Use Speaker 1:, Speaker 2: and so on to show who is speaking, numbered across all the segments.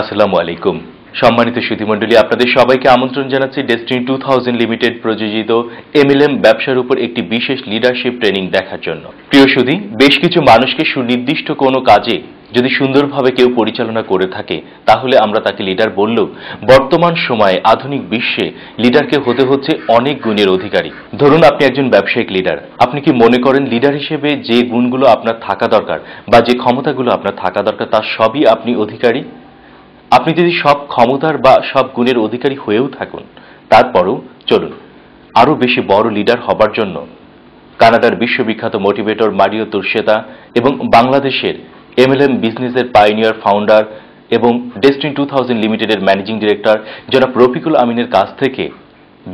Speaker 1: আসসালামু আলাইকুম। সম্মানিত সুধীমণ্ডলী, আপনাদের সবাইকে আমন্ত্রণ জানাচ্ছি ডেস্টিনি 2000 লিমিটেড প্রযোজিত এমএলএম ব্যবসার উপর একটি বিশেষ লিডারশিপ ট্রেনিং দেখার জন্য। প্রিয় সুধী, বেশ কিছু মানুষকে সুনির্দিষ্ট কোনো কাজে যদি সুন্দরভাবে কেউ পরিচালনা করে থাকে তাহলে আমরা তাকে লিডার বললেও বর্তমান সময়ে আধুনিক বিশ্বে লিডারকে হতে হচ্ছে অনেক গুণের অধিকারী। ধরুন আপনি একজন ব্যবসায়িক লিডার, আপনি কি মনে করেন লিডার হিসেবে যে গুণগুলো আপনার থাকা দরকার বা যে ক্ষমতাগুলো আপনার থাকা দরকার তার সবই আপনি অধিকারী? আপনি যদি সব ক্ষমতার বা সব গুণের অধিকারী হয়েও থাকুন, তারপরও চলুন আরো বেশি বড় লিডার হবার জন্য কানাডার বিশ্ববিখ্যাত মোটিভেটর মারিও তুরশেতা এবং বাংলাদেশের এমএলএম বিজনেসের পাইনিয়ার ফাউন্ডার এবং ডেস্টিনি 2000 লিমিটেডের ম্যানেজিং ডিরেক্টর জনাব রফিকুল আমিনের কাছ থেকে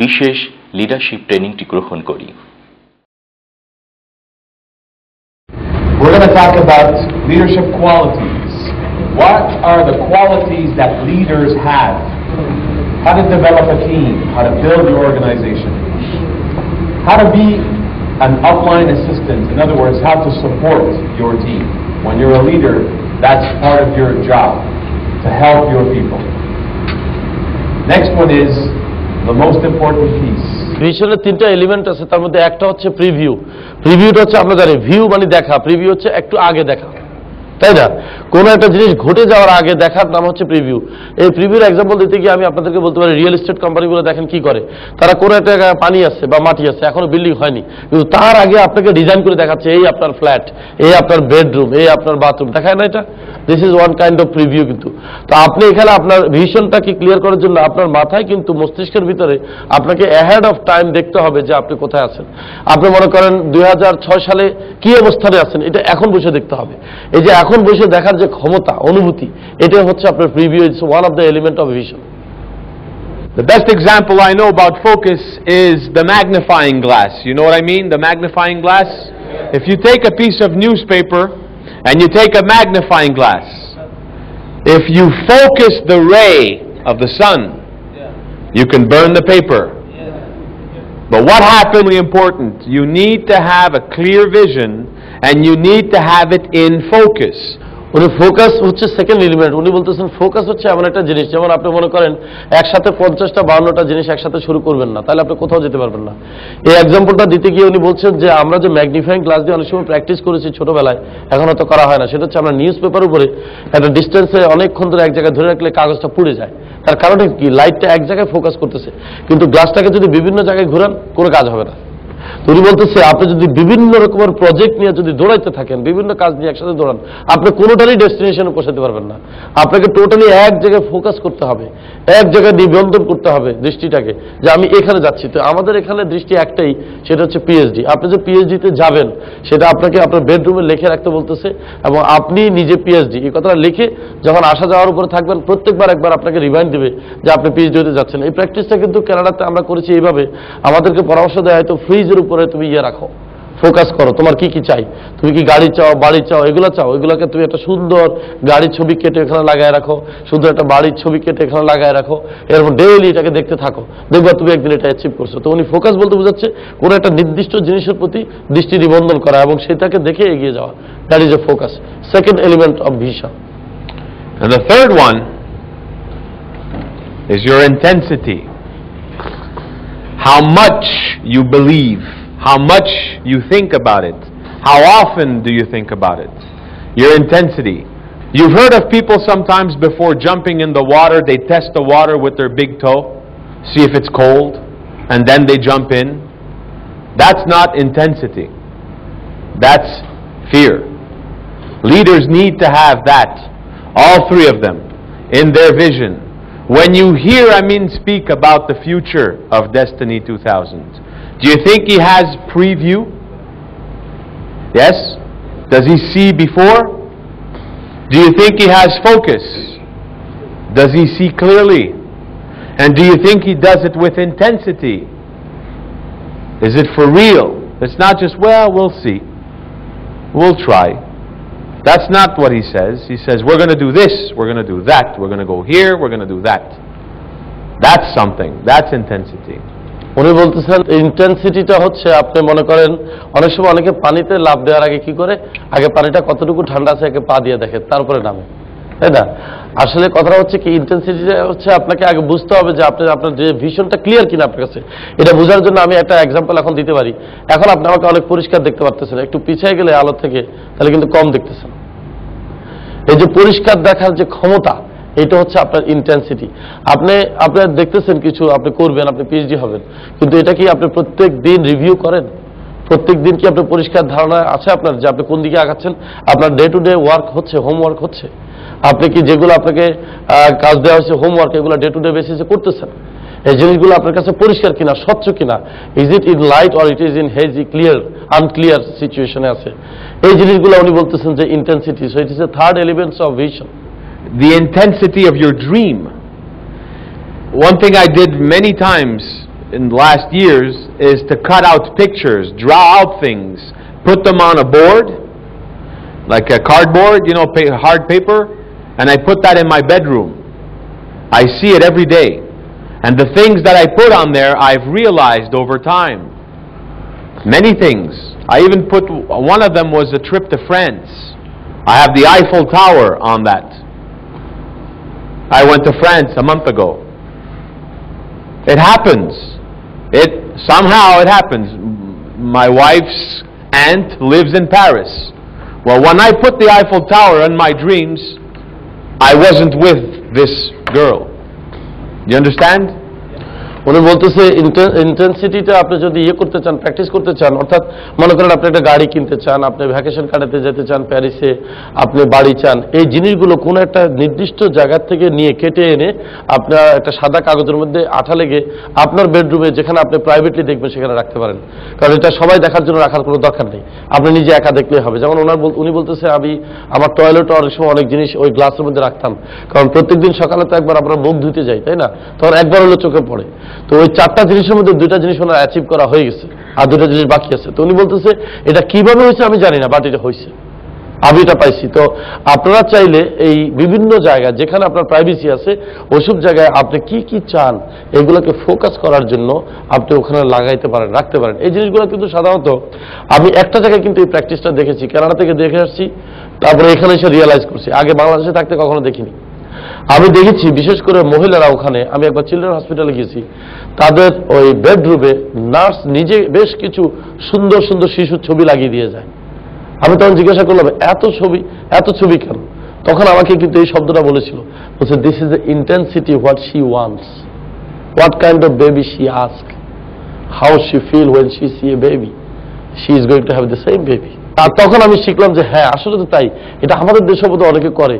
Speaker 1: বিশেষ লিডারশিপ ট্রেনিংটি গ্রহণ করি।
Speaker 2: We're going to talk about leadership qualities. What are the qualities that leaders have? How to develop a team, how to build your organization, how to be an upline assistant, in other words, how to support your team. When you're a leader, that's part of your job, to help your people. Next one is the most important piece.
Speaker 3: ভিশনের তিনটা element আছে, তার মধ্যে একটা হচ্ছে preview. প্রিভিউটা হচ্ছে আমরা জানি view মানে দেখা, প্রিভিউ হচ্ছে একটু আগে দেখা, তাই না? কোনো একটা জিনিস ঘটে যাওয়ার আগে দেখার নাম হচ্ছে প্রিভিউ। এই প্রিভিউর এক্সাম্পল দিতে গিয়ে আমি আপনাদেরকে বলতে পারি, রিয়েল এস্টেট কোম্পানিগুলো দেখেন কি করে, তারা কোনো একটা জায়গায় পানি আছে বা মাটি আছে, এখনো বিল্ডিং হয়নি, কিন্তু তার আগে আপনাকে ডিজাইন করে দেখাচ্ছে এই আপনার ফ্ল্যাট, এই আপনার বেডরুম, এই আপনার বাথরুম, দেখায় না? এটা this is one kind of preview. কিন্তু তো আপনি এখানে আপনার ভিশনটাকে ক্লিয়ার করার জন্য আপনার মাথায় কিন্তু মস্তিষ্কের ভিতরে আপনাকে অ্যাহেড অফ টাইম দেখতে হবে যে আপনি কোথায় আছেন। আপনি মনে করেন 2006 সালে কি অবস্থানে আছেন, এটা এখন বসে দেখতে হবে। এই যে এখন বসে দেখার যে ক্ষমতা, অনুভূতি, এটা হচ্ছে আপনার preview. It's one of the element of vision.
Speaker 4: The best example I know about focus is the magnifying glass. You know what I mean? The magnifying glass? If you take a piece of newspaper and you take a magnifying glass, if you focus the ray of the sun, you can burn the paper. But what happens is important. You need to have a clear vision and you need to have it in focus.
Speaker 3: উনি focus হচ্ছে second element. উনি বলতেছেন focus হচ্ছে এমন একটা জিনিস, যেমন আপনি মনে করেন একসাথে 50টা 52টা জিনিস একসাথে শুরু করবেন না, তাহলে আপনি কোথাও যেতে পারবেন না। এই এক্সাম্পলটা দিতে গিয়ে উনি বলছেন যে আমরা যে ম্যাগনিফাইং গ্লাস দিয়ে অনেক সময় প্র্যাকটিস করেছি ছোটবেলায়, এখন হয়তো করা হয় না, সেটা হচ্ছে আমরা নিউজ পেপার উপরে একটা ডিস্টেন্সে অনেকক্ষণ ধরে এক জায়গায় ধরে রাখলে কাগজটা পুড়ে যায়। তার কারণে কি, লাইটটা এক জায়গায় ফোকাস করতেছে, কিন্তু গ্লাসটাকে যদি বিভিন্ন জায়গায় ঘুরান কোনো কাজ হবে না। উনি বলতেছে আপনি যদি বিভিন্ন রকমের প্রজেক্ট নিয়ে যদি দৌড়াইতে থাকেন, বিভিন্ন কাজ নিয়ে একসাথে দৌড়ান, আপনি কোনোটারই ডেস্টিনেশনে পৌঁছাতে পারবেন না। আপনাকে টোটালি এক জায়গায় ফোকাস করতে হবে, এক জায়গায় নিবন্ধন করতে হবে দৃষ্টিটাকে, যে আমি এখানে যাচ্ছি। তো আমাদের এখানে দৃষ্টি একটাই, সেটা হচ্ছে পিএইচডি। আপনি যে পিএইচডিতে যাবেন সেটা আপনাকে আপনার বেডরুমে লিখে রাখতে বলতেছে, এবং আপনি নিজে পিএইচডি এই কথাটা লিখে যখন আসা যাওয়ার উপরে থাকবেন, প্রত্যেকবার একবার আপনাকে রিমাইন্ড দেবে যে আপনি পিএইচডিতে যাচ্ছেন। এই প্র্যাকটিসটা কিন্তু কানাডাতে আমরা করেছি এইভাবে, আমাদেরকে পরামর্শ দেওয়া হয়তো ফ্রিজের উপরে তুমি ইয়ে রাখো, ফোকাস করো, তোমার কি কি চাই, তুমি কি গাড়ি চাও, বাড়ি চাও, এগুলো চাও, এগুলোকে তুমি একটা সুন্দর গাড়ির ছবি কেটে এখানে লাগায় রাখো, সুন্দর একটা বাড়ির ছবি কেটে এখানে লাগায় রাখো, এরকম ডেইলি এটাকে দেখতে থাকো, দেখবা তুমি একদিন এটা অ্যাচিভ করছো। তো উনি ফোকাস বলতে বোঝাচ্ছে কোনো একটা নির্দিষ্ট জিনিসের প্রতি দৃষ্টি নিবন্ধন করা এবং সেটাকে দেখে এগিয়ে যাওয়া, that is A focus, second element of vision.
Speaker 4: And the third one is your intensity. How much you believe, how much you think about it, how often do you think about it, your intensity. You've heard of people sometimes before jumping in the water, they test the water with their big toe, see if it's cold, and then they jump in. That's not intensity. That's fear. Leaders need to have that, all three of them, in their vision. When you hear Amin speak about the future of Destiny 2000, do you think he has preview? Yes? Does he see before? Do you think he has focus? Does he see clearly? And do you think he does it with intensity? Is it for real? It's not just, well, we'll see. We'll try. That's not what he says. He says, we're going to do this, we're going to do that, we're going to go here, we're going to do that. That's something. That's intensity.
Speaker 3: উনি বলতেছেন ইন্টেন্সিটিটা হচ্ছে, আপনি মনে করেন অনেক সময় অনেকে পানিতে লাফ দেওয়ার আগে কি করে, আগে পানিটা কতটুকু ঠান্ডা আছে আগে পা দিয়ে দেখে, তারপরে নামে। তাই না? আসলে কথাটা হচ্ছে কি, ইন্টেন্সিটিটা হচ্ছে আপনাকে আগে বুঝতে হবে যে আপনার যে ভিশনটা ক্লিয়ার কিনা আপনার কাছে। এটা বোঝার জন্য আমি একটা এক্সাম্পল এখন দিতে পারি। এখন আপনি আমাকে অনেক পরিষ্কার দেখতে পারতেছেন, একটু পিছিয়ে গেলে আলো থেকে তাহলে কিন্তু কম দেখতেছেন। এই যে পরিষ্কার দেখার যে ক্ষমতা, এটা হচ্ছে আপনার ইন্টেন্সিটি। আপনার দেখতেছেন কিছু আপনি করবেন, আপনি পিএইচডি হবেন, কিন্তু এটা কি আপনি প্রত্যেক দিন রিভিউ করেন? প্রত্যেক দিন কি আপনার পরিষ্কার ধারণা আছে আপনার যে আপনি কোন দিকে আগাচ্ছেন? আপনার ডে টু ডে ওয়ার্ক হচ্ছে, হোমওয়ার্ক হচ্ছে? আপনি কি যেগুলো আপনাকে কাজ দেওয়া হয়েছে হোমওয়ার্ক, এগুলো ডে টু ডে বেসিসে করতেছেন? এই জিনিসগুলো আপনার কাছে পরিষ্কার কিনা, স্বচ্ছ কিনা? Is it in light or it is in hazy, clear, unclear সিচুয়েশনে আছে? এই জিনিসগুলো উনি বলতেছেন যে intensity. So it is a third elements of vision.
Speaker 4: The intensity of your dream. One thing I did many times in the last years is to cut out pictures, draw out things, put them on a board, like a cardboard, hard paper, and I put that in my bedroom. I see it every day. And the things that I put on there, I've realized over time. Many things. I even put, one of them was a trip to France. I have the Eiffel Tower on that. I went to France a month ago. It happens. Somehow it happens. My wife's aunt lives in Paris. Well, when I put the Eiffel Tower in my dreams, I wasn't with this girl. You understand?
Speaker 3: উনি বলতেছে ইন্টেন্সিটিটা আপনি যদি করতে চান, practice করতে চান, অর্থাৎ মনে করেন আপনি একটা গাড়ি কিনতে চান, আপনি ভ্যাকেশন কাটাতে যেতে চান প্যারিসে, আপনি বাড়ি চান, এই জিনিসগুলো কোনো একটা নির্দিষ্ট জায়গা থেকে নিয়ে কেটে এনে আপনার একটা সাদা কাগজের মধ্যে আঠা লেগে আপনার বেডরুমে, যেখানে আপনি প্রাইভেটলি দেখবেন, সেখানে রাখতে পারেন। কারণ এটা সবাই দেখার জন্য রাখার কোনো দরকার নেই, আপনি নিজে একা দেখলেই হবে। যেমন উনি বলতেছে আমি আমার টয়লেটে অনেক সময় অনেক জিনিস ওই গ্লাসের মধ্যে রাখতাম, কারণ প্রত্যেকদিন সকালে তো একবার আমরা মুখ ধুতে যাই, তাই না? তখন একবার হলো চোখে পড়ে। তো ওই 4টা জিনিসের মধ্যে 2টা জিনিস ওনার অ্যাচিভ করা হয়ে গেছে, আর 2টা জিনিস বাকি আছে। তো উনি বলতেছে এটা কিভাবে হয়েছে আমি জানি না, বাট এটা হয়েছে, আমি এটা পাইছি। তো আপনারা চাইলে এই বিভিন্ন জায়গায় যেখানে আপনার প্রাইভেসি আছে, ওইসব জায়গায় আপনি কি কি চান এগুলোকে ফোকাস করার জন্য আপনি ওখানে লাগাইতে পারেন, রাখতে পারেন। এই জিনিসগুলো কিন্তু সাধারণত আমি একটা জায়গায় কিন্তু এই প্র্যাকটিসটা দেখেছি, কানাডা থেকে দেখে আসছি, তারপরে এখানে এসে রিয়েলাইজ করছি, আগে বাংলাদেশে থাকতে কখনো দেখিনি। আমি দেখেছি বিশেষ করে মহিলারা, ওখানে আমি একবার চিলড্রেন হসপিটালে গেছি, তাদের ওই বেডরুমে নার্স নিজে বেশ কিছু সুন্দর সুন্দর শিশুর ছবি লাগিয়ে দিয়ে যায়। আমি তখন জিজ্ঞাসা করলাম এত ছবি কেন? তখন আমাকে কিন্তু এই শব্দটা বলেছিল, বলছে this is the intensity what she wants, what kind of baby she ask, how she feel when she see a baby, she is going to have the same baby. আর তখন আমি শিখলাম যে হ্যাঁ, আসলে তো তাই। এটা আমাদের দেশের মধ্যে অনেকে করে,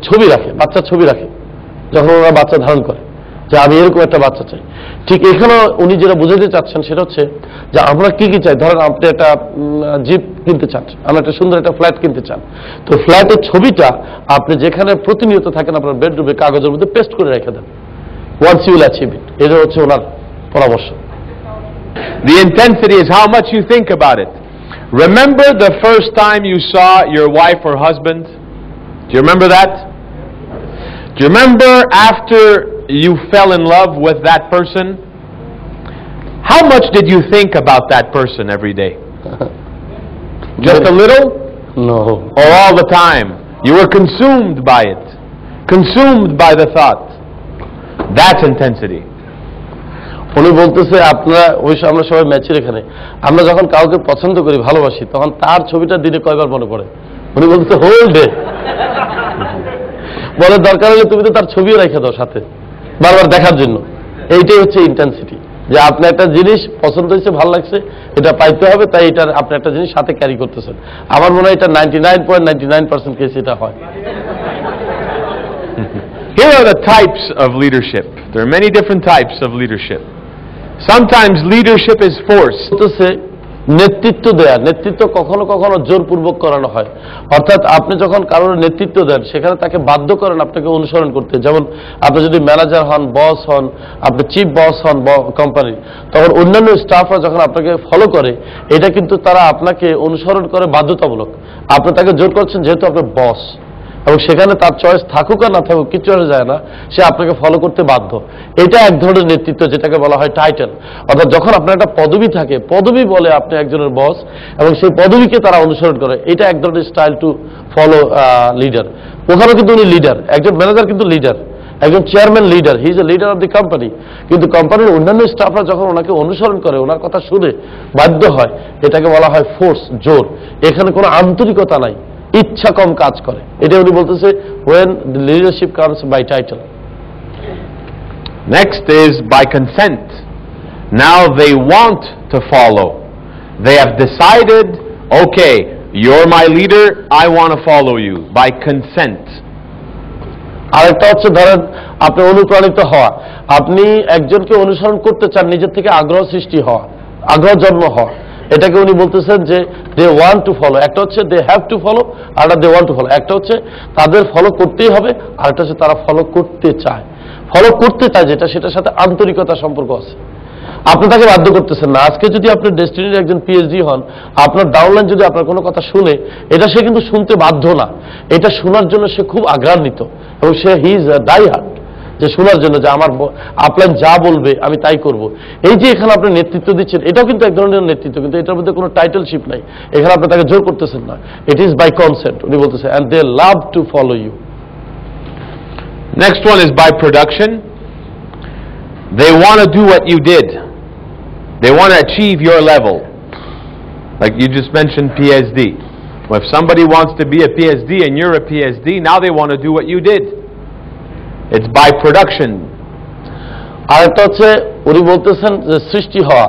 Speaker 3: ছবি রাখে, বাচ্চার ছবি রাখে যখন ওরা বাচ্চা ধারণ করে, যে আমি এরকম একটা বাচ্চা চাই। ঠিক এখানেও উনি যেটা বুঝাতে চাচ্ছেন সেটা হচ্ছে যে আমরা কি কি চাই। ধরেন আপনি একটা জিপ কিনতে চান, আমরা একটা সুন্দর একটা ফ্ল্যাট কিনতে চান, তো ফ্ল্যাটের ছবিটা আপনি যেখানে প্রতিনিয়ত থাকেন আপনার বেডরুমে কাগজের মধ্যে পেস্ট করে রেখে দেন, once you will achieve it. এটা হচ্ছে ওনার পরামর্শ।
Speaker 4: The intensity is how much you think about it. Remember the first time you saw your wife or husband? Do you remember that? Do you remember after you fell in love with that person? How much did you think about that person every day? Just a little?
Speaker 3: No.
Speaker 4: Or all the time? You were consumed by it. Consumed by the thought. That's intensity.
Speaker 3: উনি বলতেছে আমরা সবাই ম্যাচের এখানে, আমরা যখন কাউকে পছন্দ করি, ভালোবাসি, তখন তার ছবিটা দিনে কয়বার মনে পড়ে? উনি বলতেছে হোল ডে। বলে দরকার হলে তুমি তো তার ছবিও রেখে দাও সাথে, বারবার দেখার জন্য। এইটাই হচ্ছে ইন্টেন্সিটি, যে আপনার একটা জিনিস পছন্দ হয়েছে, ভালো লাগছে, এটা পাইতে হবে, তাই এটা আপনি একটা জিনিস সাথে ক্যারি করতেছেন। আমার মনে হয় এটা 99.99% কেস এটা হয়।
Speaker 4: Here are the types of leadership. There are many different types of leadership. Sometimes leadership is forced.
Speaker 3: নেতৃত্ব দেয়া, নেতৃত্ব কখনো কখনো জোরপূর্বক করানো হয়। অর্থাৎ আপনি যখন কারোর নেতৃত্ব দেন, সেখানে তাকে বাধ্য করেন আপনাকে অনুসরণ করতে। যেমন আপনি যদি ম্যানেজার হন, বস হন, আপনি চিফ বস হন কোম্পানির, তখন অন্যান্য স্টাফরা যখন আপনাকে ফলো করে, এটা কিন্তু তারা আপনাকে অনুসরণ করে বাধ্যতামূলক। আপনি তাকে জোর করছেন যেহেতু আপনার বস, এবং সেখানে তার চয়েস থাকুক আর না থাকুক কিছু আসে যায় না, সে আপনাকে ফলো করতে বাধ্য। এটা এক ধরনের নেতৃত্ব, যেটাকে বলা হয় টাইটেল। অর্থাৎ যখন আপনার একটা পদবি থাকে, পদবি বলে আপনি একজনের বস এবং সেই পদবিকে তারা অনুসরণ করে, এটা এক ধরনের স্টাইল টু ফলো লিডার। ওখানে কিন্তু উনি লিডার, একজন ম্যানেজার কিন্তু লিডার, একজন chairman leader, he is a leader of the company. কিন্তু কোম্পানির অন্যান্য স্টাফরা যখন ওনাকে অনুসরণ করে, ওনার কথা শুনে বাধ্য হয়, এটাকে বলা হয় ফোর্স, জোর। এখানে কোনো আন্তরিকতা নাই, ইচ্ছা কম কাজ করে। এটা উনি বলতেছে when the leadership comes by title.
Speaker 4: Next is by consent. Now they want to follow. They have decided, okay, you're my leader, I want to follow you by consent.
Speaker 3: আরেকটা হচ্ছে ধরেন আপনি অনুপ্রাণিত হওয়া, আপনি একজনকে অনুসরণ করতে চান, নিজের থেকে আগ্রহ সৃষ্টি হওয়া, আগ্রহ জন্ম হওয়া, এটাকে উনি বলতেছেন যে দে ওয়ান্ট টু ফলো। একটা হচ্ছে দে হ্যাভ টু ফলো, আর দে ওয়ান্ট টু ফলো। একটা হচ্ছে তাদের ফলো করতেই হবে, আর একটা হচ্ছে তারা ফলো করতে চায়। ফলো করতে চায় যেটা, সেটার সাথে আন্তরিকতার সম্পর্ক আছে। আপনি তাকে বাধ্য করতেছেন না। আজকে যদি আপনি ডেস্টিনির একজন পিএইচডি হন, আপনার ডাউনলাইন যদি আপনার কোনো কথা শুনে, এটা সে কিন্তু শুনতে বাধ্য না, এটা শোনার জন্য সে খুব আগ্রান্বিত এবং সে হি ইজ ডাই হার্ড, যে শোনার জন্য যে আমার আপলাইন যা বলবে আমি তাই করব। এই যে এখানে আপনি নেতৃত্ব দিচ্ছেন, এটাও কিন্তু এক ধরনের নেতৃত্ব, কিন্তু এটার মধ্যে কোনো টাইটেলশিপ নাই। এখানে আপনি তাকে জোর করতেছেন না, ইট ইজ বাই কনসেন্ট। উনি বলতেছেন and they love to follow you.
Speaker 4: Next one is by production. They want to do what you did. They want to achieve your level. Like you just mentioned PhD. Well, if somebody wants to be a PhD and you're a PhD, now they want to do what you did. It's by production.
Speaker 3: আরেকটা হচ্ছে উনি বলতেছেন যে সৃষ্টি হওয়া,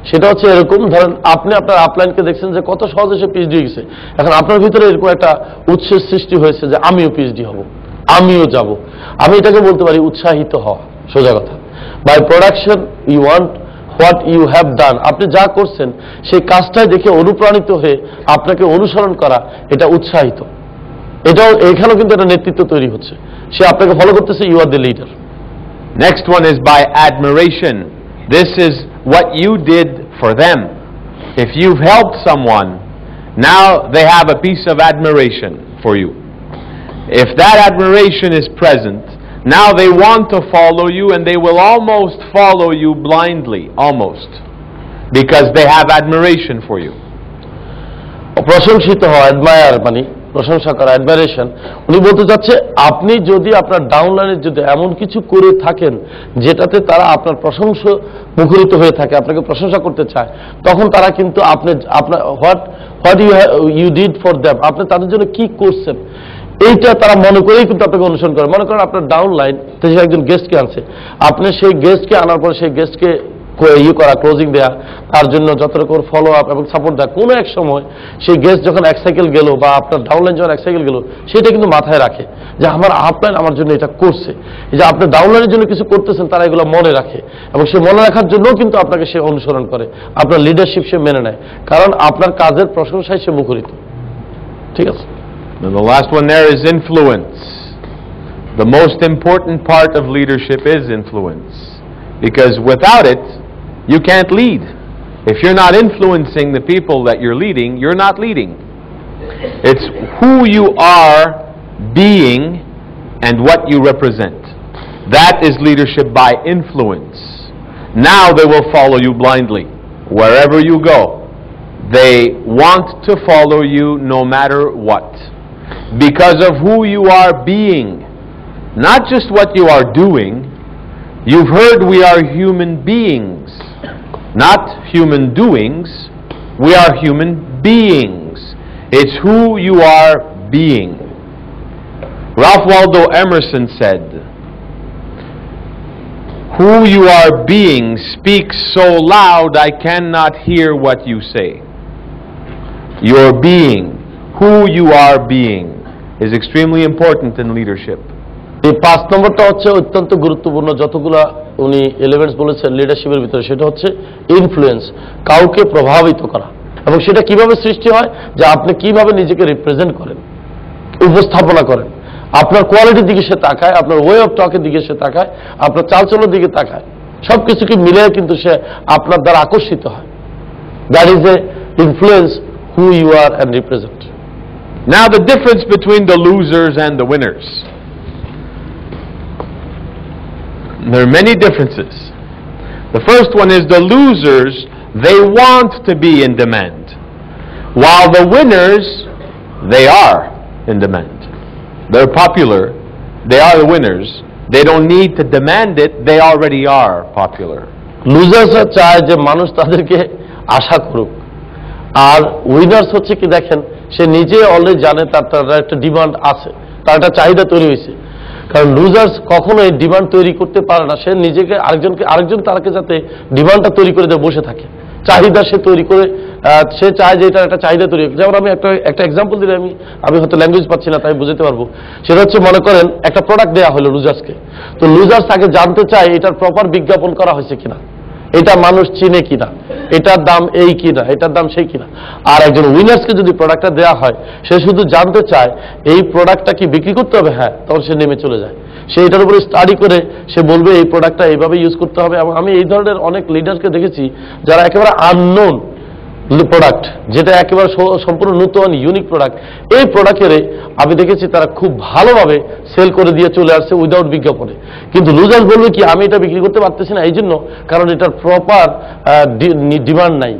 Speaker 3: সেটা হচ্ছে এরকম, ধরেন আপনি আপনার আপলাইনকে দেখছেন যে কত সহজে সে পিএইচডি গেছে, এখন আপনার ভিতরে এরকম একটা উৎসের সৃষ্টি হয়েছে যে আমিও পিএইচডি হব, আমিও যাব। আমি এটাকে বলতে পারি উৎসাহিত হওয়া, সোজা কথা। By production you want what you have done, আপনি যা করছেন সেই কাজটাই দেখে অনুপ্রাণিত হয়ে আপনাকে অনুসরণ করা, এটা উৎসাহিত। এটাও এখানেও কিন্তু একটা নেতৃত্ব তৈরি হচ্ছে, সে আপনাকে ফলো করতেছে, you are the leader.
Speaker 4: Next one is by admiration. This is what you did for them. If you've helped someone, now they have a piece of admiration for you. If that admiration is present, now they want to follow you and they will almost follow you blindly, almost, because they have admiration for you.
Speaker 3: প্রশংসিত হওয়া, admire মানে প্রশংসা করা, অ্যাডমাইরেশন। উনি বলতে চাচ্ছে আপনি যদি আপনার ডাউনলাইনে যদি এমন কিছু করে থাকেন যেটাতে তারা আপনার প্রশংসা মুখরিত হয়ে থাকে, আপনাকে প্রশংসা করতে চায়, তখন তারা কিন্তু আপনার what you did for them, আপনি তাদের জন্য কি করছেন, এইটা তারা মনে করেই কিন্তু আপনাকে অনুসরণ করে। মনে করেন আপনার ডাউনলাইন সে একজন গেস্টকে আনছে, আপনি সেই গেস্টকে আনার পর সেই গেস্টকে করা, ক্লোজিং দেয়া, তার জন্য যত রকম ফলো আপ এবং সাপোর্ট দেয়, কোনো এক সময় সেই গেস্ট যখন এক সাইকেল গেল বা আপনার ডাউনলাইন যখন এক সাইকেল গেল, সেটা কিন্তু মাথায় রাখে যে আমার আপলাইন আমার জন্য এটা করছে। এই যে আপনি ডাউনলাইনের জন্য কিছু করতেছেন, তারা এগুলো মনে রাখে এবং সে মনে রাখার জন্যও কিন্তু আপনাকে সে অনুসরণ করে, আপনার লিডারশিপ সে মেনে নেয়, কারণ আপনার কাজের প্রশংসায় সে মুখরিত। ঠিক আছে।
Speaker 4: And the last one there is influence. The most important part of leadership is influence, because without it, you can't lead. If you're not influencing the people that you're leading, you're not leading. It's who you are being and what you represent. That is leadership by influence. Now they will follow you blindly. Wherever you go, they want to follow you no matter what. Because of who you are being, not just what you are doing. You've heard we are human beings, not human doings. We are human beings. It's who you are being. Ralph Waldo Emerson said, "Who you are being speaks so loud I cannot hear what you say." Your being, who you are being, is extremely important in leadership.
Speaker 3: এই 5 নম্বরটা হচ্ছে অত্যন্ত গুরুত্বপূর্ণ, যতগুলা উনি elements বলেছেন লিডারশিপের ভিতরে, সেটা হচ্ছে ইনফ্লুয়েন্স, কাউকে প্রভাবিত করা। এবং সেটা কিভাবে সৃষ্টি হয়, যে আপনি কিভাবে নিজেকে রিপ্রেজেন্ট করেন, উপস্থাপনা করেন, আপনার কোয়ালিটির দিকে সে তাকায়, আপনার ওয়ে অফ টকের দিকে সে তাকায়, আপনার চালচলনের দিকে তাকায়, সবকিছুকে মিলে কিন্তু সে আপনার দ্বারা আকর্ষিত হয়। That is a influence who you are and represent.
Speaker 4: Now the difference between the losers and the winners. There are many differences. The first one is the losers, they want to be in demand, while the winners, they are in demand. They're popular, they are the winners. They don't need to demand it, they already are popular.
Speaker 3: লুজার্সরা চায় যে মানুষ তাদেরকে আশা করুক, আর winners হচ্ছে কি দেখেন, সে নিজে already জানে তার একটা ডিমান্ড আছে, তার একটা চাহিদা তৈরি হয়েছে। কারণ লুজার্স কখনো এই ডিমান্ড তৈরি করতে পারে না, সে নিজেকে আরেকজন তাকে যাতে ডিমান্ডটা তৈরি করে দিয়ে বসে থাকে, চাহিদা সে তৈরি করে, সে চায় যে এটার একটা চাহিদা তৈরি। যেমন আমি একটা এক্সাম্পল দিলে আমি হয়তো ল্যাঙ্গুয়েজ পাচ্ছি না, তাই বুঝতে পারবো। সেটা হচ্ছে, মনে করেন একটা প্রোডাক্ট দেওয়া হলো লুজার্সকে, তো লুজার্স তাকে জানতে চায় এটার প্রপার বিজ্ঞাপন করা হয়েছে কিনা, এটা মানুষ চিনে কিনা, এটার দাম এই কিনা, এটার দাম সেই কিনা। আর একজন উইনার্সকে যদি প্রোডাক্টটা দেওয়া হয়, সে শুধু জানতে চায় এই প্রোডাক্টটা কি বিক্রি করতে হবে, হ্যাঁ, তখন সে নেমে চলে যায়, সে এটার উপরে স্টাডি করে সে বলবে এই প্রোডাক্টটা এইভাবে ইউজ করতে হবে। এবং আমি এই ধরনের অনেক লিডারকে দেখেছি যারা একেবারে আননোন প্রোডাক্ট, যেটা একেবারে সম্পূর্ণ নতুন ইউনিক প্রোডাক্ট, এই প্রোডাক্টের আমি দেখেছি তারা খুব ভালোভাবে সেল করে দিয়ে চলে আসছে উইদাউট বিজ্ঞাপনে। কিন্তু লুজার্স বলবে কি, আমি এটা বিক্রি করতে পারতেছি না এই জন্য, কারণ এটার প্রপার ডিমান্ড নাই,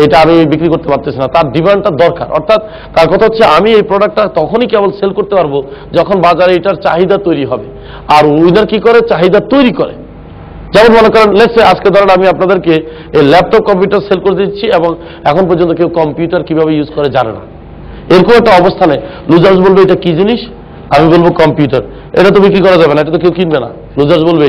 Speaker 3: এটা আমি বিক্রি করতে পারতেছি না, তার ডিমান্ডটা দরকার। অর্থাৎ তার কথা হচ্ছে, আমি এই প্রোডাক্টটা তখনই কেবল সেল করতে পারবো যখন বাজারে এটার চাহিদা তৈরি হবে। আর উইনার কি করে, চাহিদা তৈরি করে। যেমন মনে করেন, লেটস আজকে ধরেন আমি আপনাদেরকে এই ল্যাপটপ কম্পিউটার সেল করে দিচ্ছি এবং এখন পর্যন্ত কেউ কম্পিউটার কিভাবে ইউজ করে জানে না, এরকম একটা অবস্থানে লুজার্স বলবে এটা কি জিনিস, আমি বলবো কম্পিউটার, এটা তো বিক্রি করা যাবে না, এটা তো কেউ কিনবে না। লুজার্স বলবে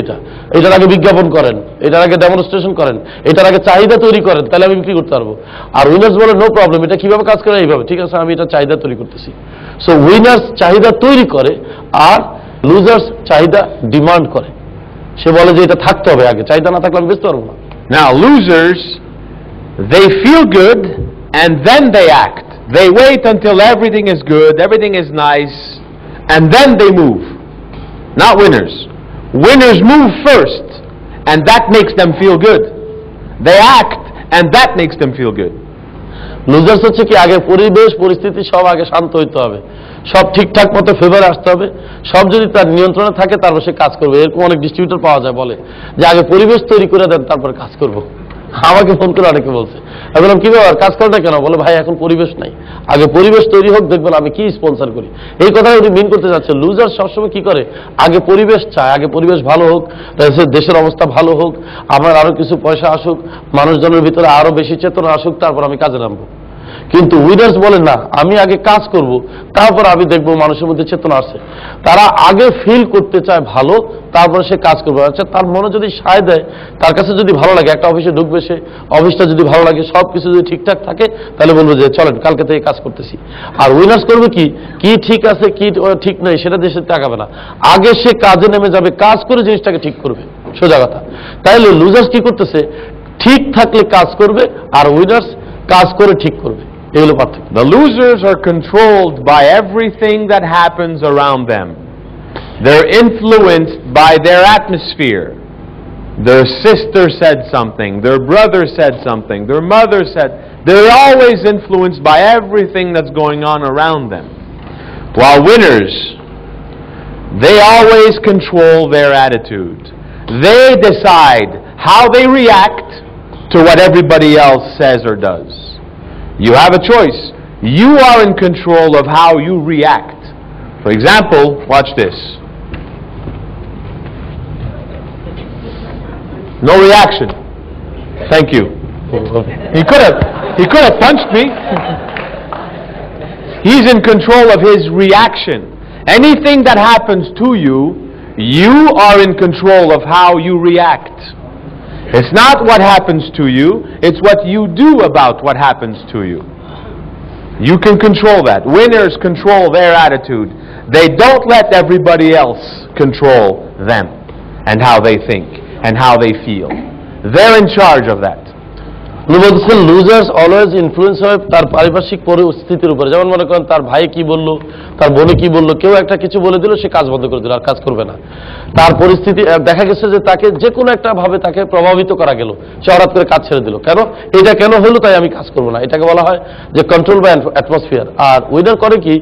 Speaker 3: এটার আগে বিজ্ঞাপন করেন, এটার আগে ডেমনস্ট্রেশন করেন, এটার আগে চাহিদা তৈরি করেন, তাহলে আমি বিক্রি করতে পারবো। আর উইনার্স বলে নো প্রবলেম, এটা কিভাবে কাজ করে, এইভাবে, ঠিক আছে, আমি এটা চাহিদা তৈরি করতেছি। সো উইনার্স চাহিদা তৈরি করে আর লুজার্স চাহিদা ডিমান্ড করে। সে বলে যে এটা থাকতে হবে আগে, চাহিদা না থাকলে আমি বেচতে পারবো না।
Speaker 4: Now losers, they feel good and then they act. They wait until everything is good, everything is nice, and then they move. Not winners. Winners move first, and that makes them feel good. They act, and that makes them feel good.
Speaker 3: Losers হচ্ছে কি, আগে পরিবেশ পরিস্থিতি সব আগে শান্ত হইতে হবে, সব ঠিকঠাক মতো ফেভারে আসতে হবে, সব যদি তার নিয়ন্ত্রণে থাকে তারপর সে কাজ করবে। এরকম অনেক ডিস্ট্রিবিউটর পাওয়া যায়, বলে যে আগে পরিবেশ তৈরি করে দেন তারপর কাজ করব। আমাকে ফোন করে অনেকে বলছে, আমি বললাম কি ব্যাপার, কাজ করাটা কেন? বলে ভাই এখন পরিবেশ নাই, আগে পরিবেশ তৈরি হোক, দেখবেন আমি কি স্পন্সর করি। এই কথা উনি মিন করতে যাচ্ছে। লুজার সবসময় কি করে, আগে পরিবেশ চায়, আগে পরিবেশ ভালো হোক, দেশের অবস্থা ভালো হোক, আমার আরো কিছু পয়সা আসুক, মানুষজনের ভিতরে আরো বেশি চেতনা আসুক, তারপর আমি কাজে নামবো। কিন্তু উইনার্স বলে না, আমি আগে কাজ করব, তারপর আমি দেখবো মানুষের মধ্যে চেতনা আসে। তারা আগে ফিল করতে চায় ভালো, তারপরে সে কাজ করবে। আচ্ছা, তার মনে যদি সায় দেয়, তার কাছে যদি ভালো লাগে, একটা অফিসে ঢুকবে সে, অফিসটা যদি ভালো লাগে, সবকিছু যদি ঠিকঠাক থাকে, তাহলে বলবো যে চলেন কালকে থেকে কাজ করতেছি। আর উইনার্স করবে কি, কি ঠিক আছে কি ঠিক নেই সেটা দেশে তাকাবে না, আগে সে কাজে নেমে যাবে, কাজ করে জিনিসটাকে ঠিক করবে, সোজা কথা। তাইলে লুজার্স কি করতেছে, ঠিক থাকলে কাজ করবে, আর উইনার্স কাজ করে ঠিক করবে। এগুলো পার্থক্য।
Speaker 4: The losers are controlled by everything that happens around them. They're influenced by their atmosphere. Their sister said something, their brother said something, their mother said. They're always influenced by everything that's going on around them. While winners, they always control their attitude. They decide how they react to what everybody else says or does. You have a choice. You are in control of how you react. For example, watch this. No reaction. Thank you. He could have punched me. He's in control of his reaction. Anything that happens to you, you are in control of how you react. It's not what happens to you, it's what you do about what happens to you. You can control that. Winners control their attitude. They don't let everybody else control them and how they think and how they feel. They're in charge of that.
Speaker 3: উনি বলতেছেন losers always influence হয় তার পারিপার্শ্বিক পরিস্থিতির উপরে। যেমন মনে করেন তার ভাই কি বললো, তার বোনে কি বললো, কেউ একটা কিছু বলে দিল, সে কাজ বন্ধ করে দিল, আর কাজ করবে না। তার পরিস্থিতি দেখা গেছে যে তাকে যে কোনো একটা ভাবে তাকে প্রভাবিত করা গেল, সে হঠাৎ করে কাজ ছেড়ে দিল। কেন এটা কেন হলো, তাই আমি কাজ করবো না। এটাকে বলা হয় যে কন্ট্রোল বাই অ্যাটমসফিয়ার। আর উইনার করে কি,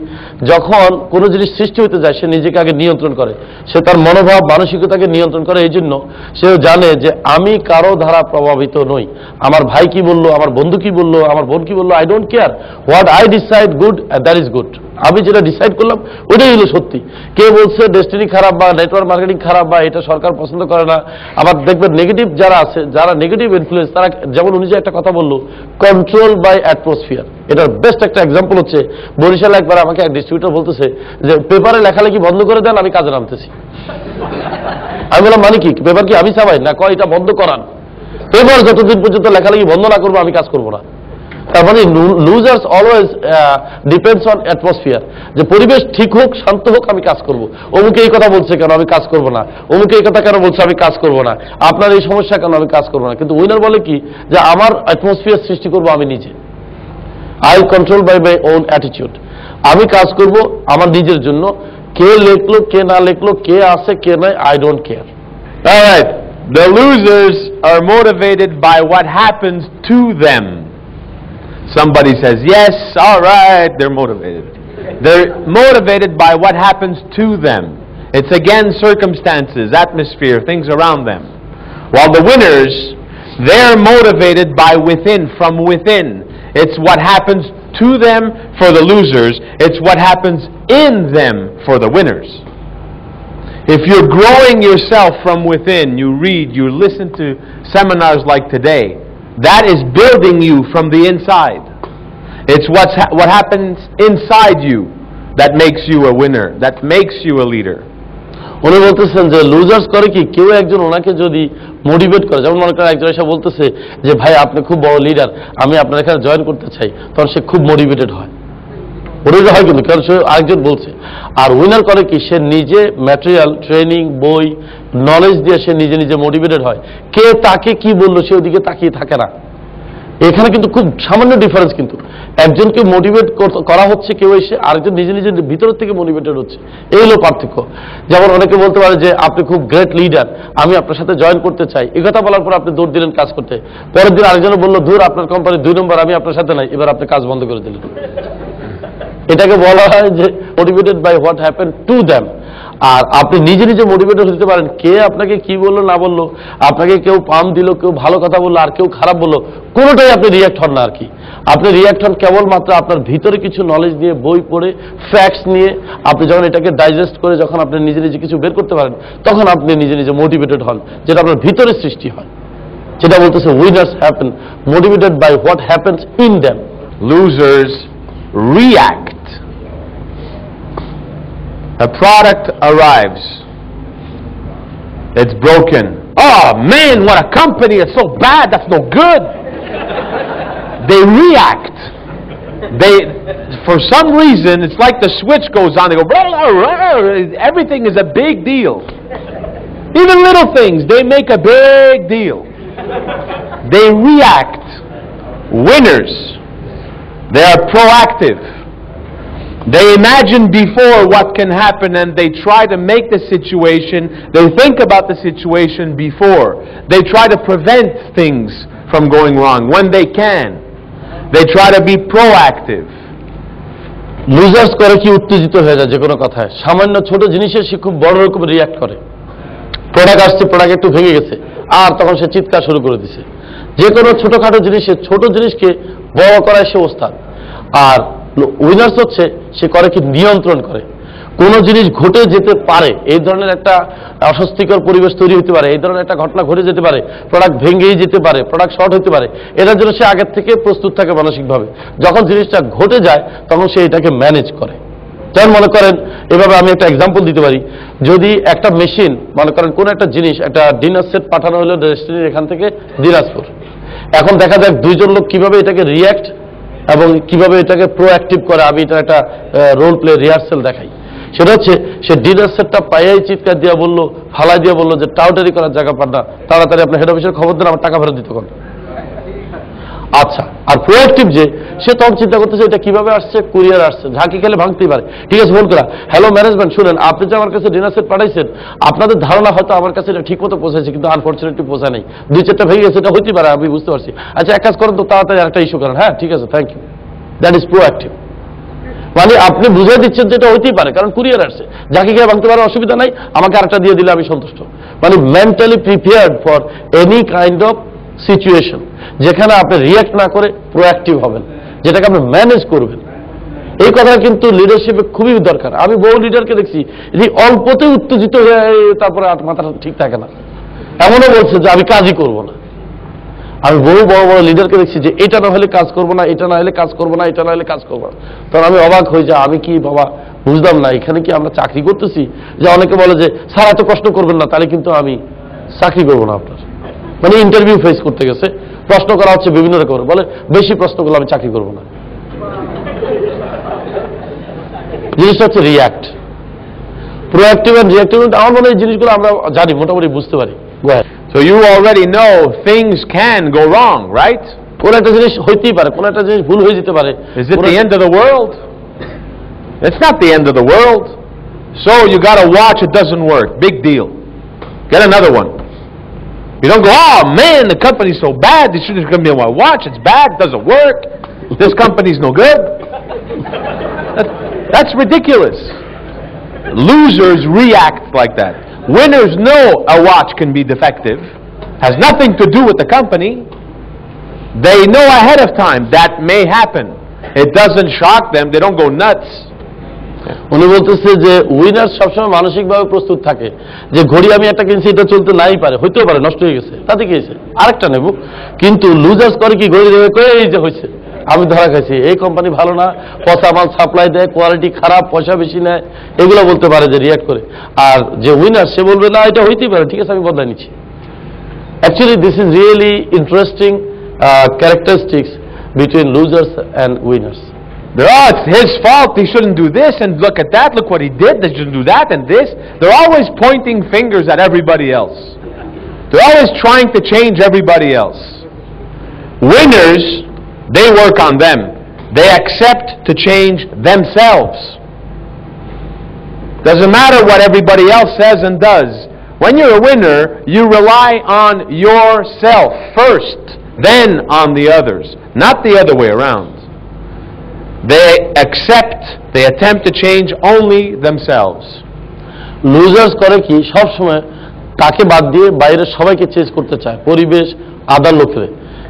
Speaker 3: যখন কোনো জিনিস সৃষ্টি হতে যায় সে নিজেকে আগে নিয়ন্ত্রণ করে, সে তার মনোভাব মানসিকতাকে নিয়ন্ত্রণ করে। এই জন্য সেও জানে যে আমি কারো দ্বারা প্রভাবিত নই। আমার ভাই কি বললো, আমার বন্ধু কি বললো, আমার বোন কি বললো, I don't care. What I decide good, that is good. আমি যেটা ডিসাইড করলাম ওইটাই হলো সত্যি। কে বলছে ডেস্টিনি খারাপ বা নেটওয়ার্ক মার্কেটিং খারাপ বা এটা সরকার পছন্দ করে না। আবার দেখবেন নেগেটিভ যারা আছে, যারা নেগেটিভ ইনফ্লুয়েন্স, তারা যেমন উনি যে একটা কথা বললো কন্ট্রোল বাই অ্যাটমসফিয়ার, এটার বেস্ট একটা এক্সাম্পল হচ্ছে বরিশালে একবার আমাকে এক ডিস্ট্রিবিউটর বলতেছে যে পেপারে লেখালেখি বন্ধ করে দেন, আমি কাজে নামতেছি। আমি বললাম মানে কি, পেপার কি আমি চাবাই না, কয় এটা বন্ধ করান। পেপার যতদিন পর্যন্ত লেখালেখি বন্ধ না করবো আমি কাজ করবো না। তার মানে losers always depends on atmosphere, যে পরিবেশ ঠিক হোক, শান্ত হোক, আমি কাজ করব। অমুকে এই কথা বলছে কেন, আমি কাজ করব না। অমুকে এই কথা কেন বলছে, আমি কাজ করব না। আপনার এই সমস্যা কেন, আমি কাজ করব না। কিন্তু উইনার বলে কি, যে আমার অ্যাটমসফিয়ার সৃষ্টি করব আমি নিজে। I control by my own attitude. আমি কাজ করব আমার নিজের জন্য। কে লেখলো, কে না লেখলো, কে আছে কে নাই, I don't care.
Speaker 4: All right. The losers are motivated by what happens to them. Somebody says, yes, all right, they're motivated. They're motivated by what happens to them. It's again circumstances, atmosphere, things around them. While the winners, they're motivated by within, from within. It's what happens to them for the losers. It's what happens in them for the winners. If you're growing yourself from within, you read, you listen to seminars like today, that is building you from the inside. It's what happens inside you that makes you a winner, that makes you a leader.
Speaker 3: উনি বলতেছেন যে losers করে কি, কেউ একজন ওনাকে যদি motivate করে, যেমন মনে করেন একজন এসে বলতেছে যে ভাই আপনি খুব বড় লিডার, আমি আপনার এখানে জয়েন করতে চাই, তখন সে খুব মোটিভেটেড হয়। ওটা হয় কিন্তু কারণ সে আরেকজন বলছে। আর উইনার করে কি, সে নিজে ম্যাটেরিয়াল, ট্রেনিং, বই, নলেজ দিয়ে সে নিজে নিজে মোটিভেটেড হয়। কে তাকে কি বললো সে ওদিকে তাকিয়ে থাকে না। এখানে কিন্তু খুব সামান্য ডিফারেন্স, কিন্তু একজনকে মোটিভেট করা হচ্ছে, কেউ এসে আরেকজন নিজে নিজে ভিতর থেকে মোটিভেটেড হচ্ছে। এই হলো পার্থক্য। যেমন অনেকে বলতে পারে যে আপনি খুব গ্রেট লিডার, আমি আপনার সাথে জয়েন করতে চাই। এই কথা বলার পর আপনি দৌড় দিলেন কাজ করতে, পরের দিন আরেকজন বললো ধুর আপনার কোম্পানি 2 নম্বর, আমি আপনার সাথে নাই, এবার আপনি কাজ বন্ধ করে দিলেন। এটাকে বলা হয় যে motivated by what happen to them. আর আপনি নিজে নিজে মোটিভেটেড হতে পারেন, কে আপনাকে কি বললো না বললো, আপনাকে কেউ পাম দিল, কেউ ভালো কথা বললো, আর কেউ খারাপ বললো, কোনোটাই আপনি রিয়াক্ট হন না। আর কি আপনি রিয়াক্ট হন কেবলমাত্র আপনার ভিতরে কিছু নলেজ নিয়ে, বই পড়ে, ফ্যাক্টস নিয়ে। আপনি যখন এটাকে ডাইজেস্ট করে যখন আপনি নিজে নিজে কিছু বের করতে পারেন, তখন আপনি নিজে নিজে মোটিভেটেড হন, যেটা আপনার ভিতরে সৃষ্টি হয়। যেটা বলতেছে winners happen motivated by what happens in them.
Speaker 4: Losers react. A product arrives. It's broken. Oh man, what a company, it's so bad, that's no good. They react. For some reason, it's like the switch goes on, they go, blah, blah, blah. Everything is a big deal. Even little things, they make a big deal. They react. Winners, they are proactive. They imagine before what can happen and they try to make the situation, they think about the situation before. They try to prevent things from going wrong when they can. They try to be proactive.
Speaker 3: Losers করে কি, উত্তেজিত হয়ে যায় যে কোনো কথায়। সামান্য ছোট জিনিসে সে খুব বড় রকম রিয়াক্ট করে। প্রোডাক্ট আসছে, প্রোডাক্ট একটু ভেঙে গেছে, আর তখন সে চিৎকার শুরু করে দিছে। যে কোনো ছোটখাটো জিনিসে, ছোট জিনিসকে বড় করায় সে ওস্তাদ। আর উইনার্স হচ্ছে সে করে কি, নিয়ন্ত্রণ করে। কোন জিনিস ঘটে যেতে পারে, এই ধরনের একটা অস্বস্তিকর পরিবেশ তৈরি হতে পারে, এই ধরনের একটা ঘটনা ঘটে যেতে পারে, প্রোডাক্ট ভেঙেই যেতে পারে, প্রোডাক্ট শর্ট হতে পারে, এটার জন্য সে আগের থেকে প্রস্তুত থাকে মানসিকভাবে। যখন জিনিসটা ঘটে যায় তখন সে এটাকে ম্যানেজ করে। যেমন মনে করেন, এভাবে আমি একটা এক্সাম্পল দিতে পারি। যদি একটা মেশিন, মনে করেন কোন একটা জিনিস, একটা ডিনার সেট পাঠানো হলো ডেস্টিনির এখান থেকে দিনাজপুর, এখন দেখা যাক দুইজন লোক কিভাবে এটাকে রিয়াক্ট এবং কিভাবে এটাকে প্রোঅ্যাক্টিভ করে। আমি এটা একটা রোল প্লে রিহার্সাল দেখাই। সেটা হচ্ছে সে ডিনার সেটটা পাইয়াই চিৎকার দিয়া বললো, ফালাই দিয়ে বললো যে টাউটারি করার জায়গা পান না, তাড়াতাড়ি আপনার হেড অফিসের খবর দেন, আমার টাকা ফেরত দিতে পারেন। আচ্ছা, আর প্রোঅ্যাক্টিভ যে সে তখন চিন্তা করতেছে এটা কিভাবে আসছে, কুরিয়ার আসছে, ঝাঁকি খেলে ভাঙতেই পারে, ঠিক আছে ফোন করা, হ্যালো ম্যানেজমেন্ট শুনেন আপনি যে আমার কাছে ডিনার সেট পাঠাইছেন আপনাদের ধারণা হয়তো আমার কাছে এটা ঠিক মতো পৌঁছেছে কিন্তু আনফর্চুনেটলি পৌঁছা নেই, 2-4টা ভেঙে গেছে, এটা হইতে পারে আমি বুঝতে পারছি, আচ্ছা এক কাজ করেন তো তাড়াতাড়ি একটা ইস্যু করেন, হ্যাঁ ঠিক আছে thank you. That is proactive. মানে আপনি বুঝিয়ে দিচ্ছেন যে এটা হইতেই পারে কারণ কুরিয়ার আসছে, ঝাঁকি খেয়ে ভাঙতে পারে অসুবিধা নাই, আমাকে আরেকটা দিয়ে দিলে আমি সন্তুষ্ট। মানে mentally prepared for any kind of situation যেখানে আপনি রিয়াক্ট না করে প্রোঅ্যাক্টিভ হবেন, যেটাকে আপনি ম্যানেজ করবেন। এই কথা কিন্তু লিডারশিপে খুবই দরকার। আমি বহু লিডারকে দেখছি অল্পতে উত্তেজিত হয়ে তারপরে মাথাটা ঠিক থাকে না, এমনও বলছে যে আমি কাজই করব না। আমি বহু বড় বড় লিডারকে দেখছি যে এটা না হলে কাজ করবো না, এটা না হলে কাজ করবো না, এটা না হলে কাজ করবো না। তখন আমি অবাক হই যে আমি কি বাবা বুঝলাম না এখানে কি আমরা চাকরি করতেছি, যে অনেকে বলে যে স্যার এত কষ্ট করবেন না তাহলে কিন্তু আমি চাকরি করবো না আপনার। মানে ইন্টারভিউ ফেস করতে গেছে, প্রশ্ন করা হচ্ছে বিভিন্ন রকমের, বলে বেশি প্রশ্ন করলে আমি চাকরি করবো না। জিনিসটা হচ্ছে রিয়াক্ট, প্রোঅ্যাক্টিভ এন্ড রিঅ্যাক্টিভ। আমার মনে হয় এই জিনিসগুলো আমরা জানি, মোটামুটি বুঝতে পারি।
Speaker 4: So you already know things can go wrong, right?
Speaker 3: কোন একটা জিনিস হইতেই পারে, কোন একটা জিনিস ভুল হয়ে যেতে পারে।
Speaker 4: Is it the end of the world? It's not the end of the world. So you got a watch, it doesn't work. Big deal. Get another one. You don't go, oh man, the company's so bad, they shouldn't give me my watch, it's bad, it doesn't work. This company's no good. That's ridiculous. Losers react like that. Winners know a watch can be defective, has nothing to do with the company. They know ahead of time that may happen. It doesn't shock them, they don't go nuts.
Speaker 3: উনি বলতেছে যে winner সবসময় মানসিকভাবে প্রস্তুত থাকে যে ঘড়ি আমি একটা কিনছি এটা চলতে নাই পারে, হইতেও পারে নষ্ট হয়ে গেছে, তাতে কি হয়েছে আরেকটা নেব। কিন্তু লুজার্স করে কি ঘড়ি দেবে করে এই যে হয়েছে আমি ধরা খাইছি, এই কোম্পানি ভালো না, পচা মাল সাপ্লাই দেয়, কোয়ালিটি খারাপ, পয়সা বেশি নেয়, এগুলো বলতে পারে যে রিয়াক্ট করে। আর যে উইনার সে বলবে না এটা হইতেই পারে, ঠিক আছে আমি বদলাই নিচ্ছি। Actually this is really interesting characteristics between losers and winners.
Speaker 4: Oh, it's his fault, he shouldn't do this, and look at that, look what he did, they shouldn't do that and this. They're always pointing fingers at everybody else. They're always trying to change everybody else. Winners, they work on them. They accept to change themselves. Doesn't matter what everybody else says and does. When you're a winner, you rely on yourself first, then on the others, not the other way around. They accept, they attempt to change only themselves.
Speaker 3: Losers করে কি সব সময় তাকে বাদ দিয়ে বাইরের সবাইকে change করতে চায়, পরিবেশ, আদার লোকের,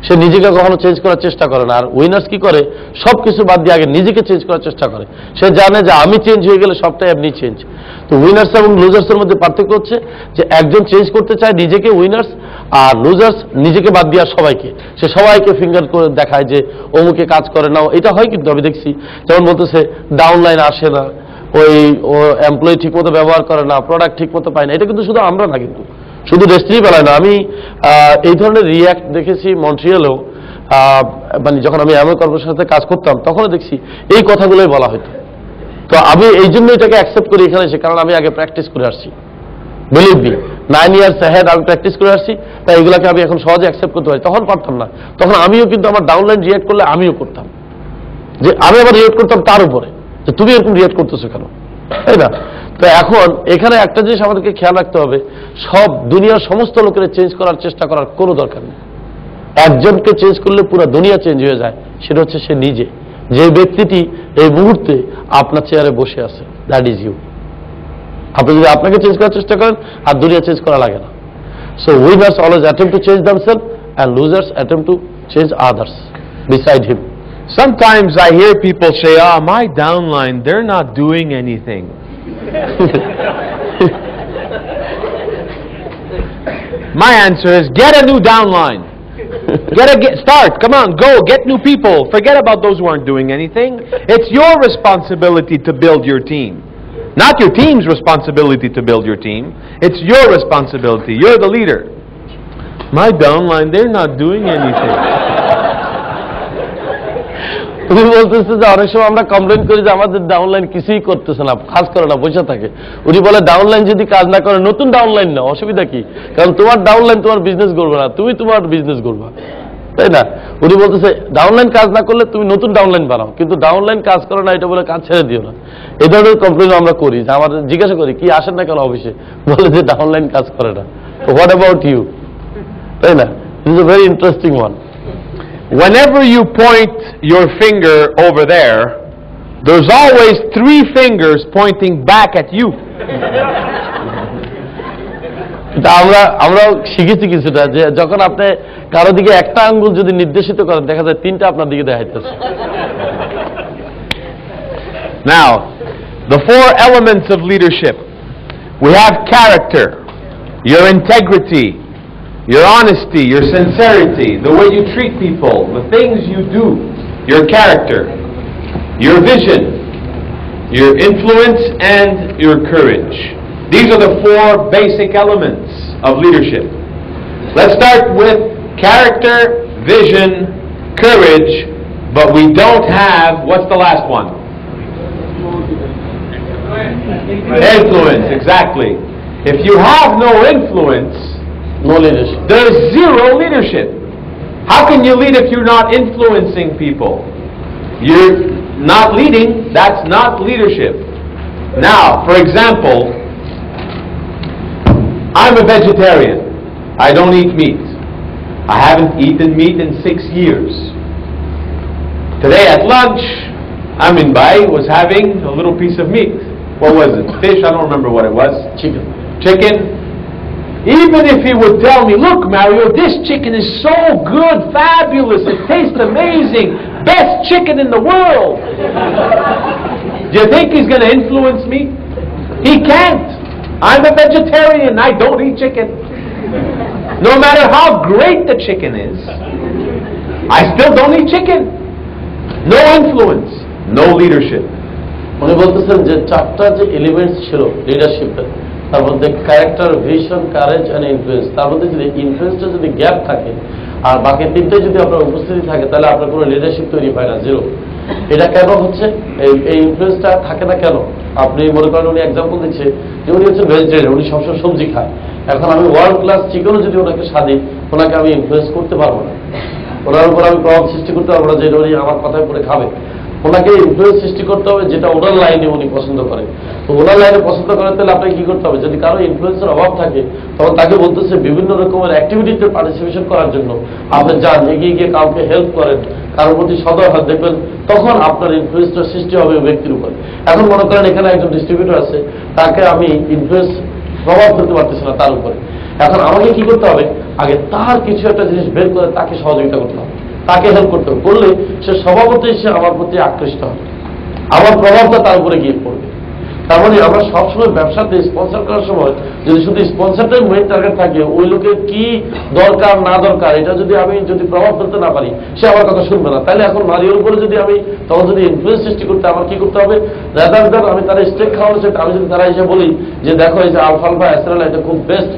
Speaker 3: সে নিজেকে কখনো চেঞ্জ করার চেষ্টা করে না। আর উইনার্স কি করে সবকিছু বাদ দিয়ে আগে নিজেকে চেঞ্জ করার চেষ্টা করে, সে জানে যে আমি চেঞ্জ হয়ে গেলে সবটাই আপনি চেঞ্জ। তো উইনার্স এবং লুজার্সের মধ্যে পার্থক্য হচ্ছে যে একজন চেঞ্জ করতে চায় নিজেকে উইনার্স, আর লুজার্স নিজেকে বাদ দিয়ে সবাইকে, সে সবাইকে ফিঙ্গার করে দেখায় যে অমুকে কাজ করে না। এটা হয় কিন্তু আমি দেখছি, যেমন বলতেছে ডাউনলাইন আসে না, ওই ও এমপ্লয়ি ঠিক মতো ব্যবহার করে না, প্রোডাক্ট ঠিক মতো পায় না। এটা কিন্তু শুধু আমরা না, কিন্তু শুধু ডেস্টিনি বেলায় না, আমি এই ধরনের রিয়াক্ট দেখেছি মন্ট্রিয়ালেও। মানে যখন আমি এমএ কর্পোরেশনের সাথে কাজ করতাম তখনও দেখছি এই কথাগুলোই বলা হতো। তো আমি এই জন্য এটাকে অ্যাকসেপ্ট করি এখানে এসে, কারণ আমি আগে প্র্যাকটিস করে আসছি, বিলিভ মি 9 ইয়ার্স হেড আমি প্র্যাকটিস করে আসছি, তাই এগুলাকে আমি এখন সহজে অ্যাকসেপ্ট করতে পারি। তখন পারতাম না, তখন আমিও কিন্তু আমার ডাউনলাইন রিয়াক্ট করলে আমিও করতাম, যে আমি আবার রিয়াক্ট করতাম তার উপরে যে তুমি এরকম রিয়াক্ট করতেছো কেন, তাই না? তো এখন এখানে একটা জিনিস আমাদেরকে খেয়াল রাখতে হবে, সব দুনিয়ার সমস্ত লোকের চেঞ্জ করার চেষ্টা করার কোনো দরকার নেই। একজনকে চেঞ্জ করলে পুরো দুনিয়া চেঞ্জ হয়ে যায়, সেটা হচ্ছে সে নিজে, যে ব্যক্তিটি এই মুহূর্তে আপনার চেয়ারে বসে আছে, দ্যাট ইজ ইউ। আপনি যদি আপনাকে চেঞ্জ করার চেষ্টা করেন আর দুনিয়া চেঞ্জ করা লাগে না। So winners always attempt to change themselves and losers attempt to change others beside him.
Speaker 4: Sometimes I hear people say, "Ah, my downline, they're not doing anything." My answer is, get a new downline. Start, come on, go, get new people. Forget about those who aren't doing anything. It's your responsibility to build your team. Not your team's responsibility to build your team. It's your responsibility. You're the leader. My downline, they're not doing anything.
Speaker 3: তুমি বলতেছে যে অনেক সময় আমরা complain করি যে আমাদের downline কিছুই করতেছে না, কাজ করে না, বসে থাকে। উনি বলে ডাউনলাইন যদি কাজ না করে নতুন ডাউনলাইন নাও, অসুবিধা কি? কারণ তোমার ডাউনলাইন তোমার বিজনেস করবে না, তুমি তোমার বিজনেস করবা। তাই না? উনি বলতেছে ডাউনলাইন কাজ না করলে তুমি নতুন ডাউনলাইন বানাও, কিন্তু ডাউনলাইন কাজ করো না এটা বলে কাজ ছেড়ে দিও না। এই ধরনের কমপ্লেন আমরা করি, যে আমার জিজ্ঞাসা করি কি আসেন না কেন অফিসে, বলে যে ডাউনলাইন কাজ করে না। What about you? তাই না? This is a very interesting one.
Speaker 4: Whenever you point your finger over there, there's always 3 fingers pointing back at you.
Speaker 3: আমরাও শিখেছি কিছুটা, যে যখন আপনি কারো দিকে একটা আঙ্গুল যদি নির্দেশিত করেন, দেখা যায় 3টা আপনার দিকে দেখাইতেছে।
Speaker 4: Now, the 4 elements of leadership. We have character, your integrity, your honesty, your sincerity, the way you treat people, the things you do, your character, your vision, your influence, and your courage. These are the 4 basic elements of leadership. Let's start with character, vision, courage, but we don't have, what's the last one? Influence, exactly. If you have no influence,
Speaker 3: No leadership.
Speaker 4: there's 0 leadership. How can you lead if you're not influencing people? You're not leading, that's not leadership. Now, for example, I'm a vegetarian. I don't eat meat. I haven't eaten meat in 6 years. Today at lunch, Amin Bhai was having a little piece of meat. What was it? Fish? I don't remember what it was.
Speaker 3: Chicken.
Speaker 4: Chicken. Even if he would tell me, look Mario, this chicken is so good, fabulous, it tastes amazing, best chicken in the world. Do you think he's going to influence me? He can't. I'm a vegetarian, I don't eat chicken. No matter how great the chicken is, I still don't eat chicken. No influence, no leadership.
Speaker 3: উনি বলতেছেন যে 4টা যে elements ছিল লিডারশিপের, তার মধ্যে character, vision, courage and influence, তার মধ্যে যদি ইনফ্লুয়েন্সটা যদি গ্যাপ থাকে আর বাকি 3টাই যদি আপনার উপস্থিতি থাকে, তাহলে আপনার কোনো লিডারশিপ তৈরি হয় না, 0। এটা কেন হচ্ছে? এই ইনফ্লুয়েন্সটা থাকে না কেন? আপনি মনে করেন উনি এক্সাম্পল দিচ্ছে যে উনি হচ্ছেন ভেজিটেরিয়ান, উনি সবসময় সবজি খায়। এখন আমি ওয়ার্ল্ড ক্লাস চিকেনও যদি ওনাকে সাদি, ওনাকে আমি ইনফ্লুয়েন্স করতে পারবো না, ওনার উপর আমি প্রভাব সৃষ্টি করতে পারবো না যে উনি আমার কথায় পরে খাবে। ওনাকে ইনফ্লুয়েন্স সৃষ্টি করতে হবে যেটা ওনার লাইনে উনি পছন্দ করে। তো ওনার লাইনে পছন্দ করেন, তাহলে আপনাকে কি করতে হবে? যদি কারো ইনফ্লুয়েন্সের অভাব থাকে, তখন তাকে বলতেছে বিভিন্ন রকমের অ্যাক্টিভিটিতে পার্টিসিপেশন করার জন্য আপনি যান, এগিয়ে গিয়ে কাউকে হেল্প করেন, কারোর প্রতি সদয় হাত দেখবেন, তখন আপনার ইনফ্লুয়েন্সটা সৃষ্টি হবে ওই ব্যক্তির উপর। এখন মনে করেন এখানে একজন ডিস্ট্রিবিউটর আছে, তাকে আমি ইনফ্লুয়েন্স প্রভাব করতে পারতেছি না তার উপরে। এখন আমাকে কি করতে হবে? আগে তার কিছু একটা জিনিস বের করে তাকে সহযোগিতা করতে হবে, তাকে হেল্প করতে হবে। করলে সে স্বভাবতই সে আমার প্রতি আকৃষ্ট হবে, আমার প্রভাবটা তার উপরে গিয়ে পড়বে। তার মানে আমরা সবসময় ব্যবসাতে স্পন্সর করার সময় যদি শুধু স্পন্সরটাই মেইন টার্গেট থাকে, ওই লোকের কি দরকার না দরকার এটা যদি আমি প্রভাব ফেলতে না পারি, সে আমার কথা শুনবে না। তাহলে এখন মারিওর উপরে যদি আমি তখন যদি ইনফ্লুয়েন্স সৃষ্টি করতে, আমার কি করতে হবে? রাদার দ্যান আমি তারা স্টেক খাওয়ানো সেটা আমি যদি তারা এসে বলি যে দেখো এই যে আলফালফা অ্যাসেরাল এটা খুব বেস্ট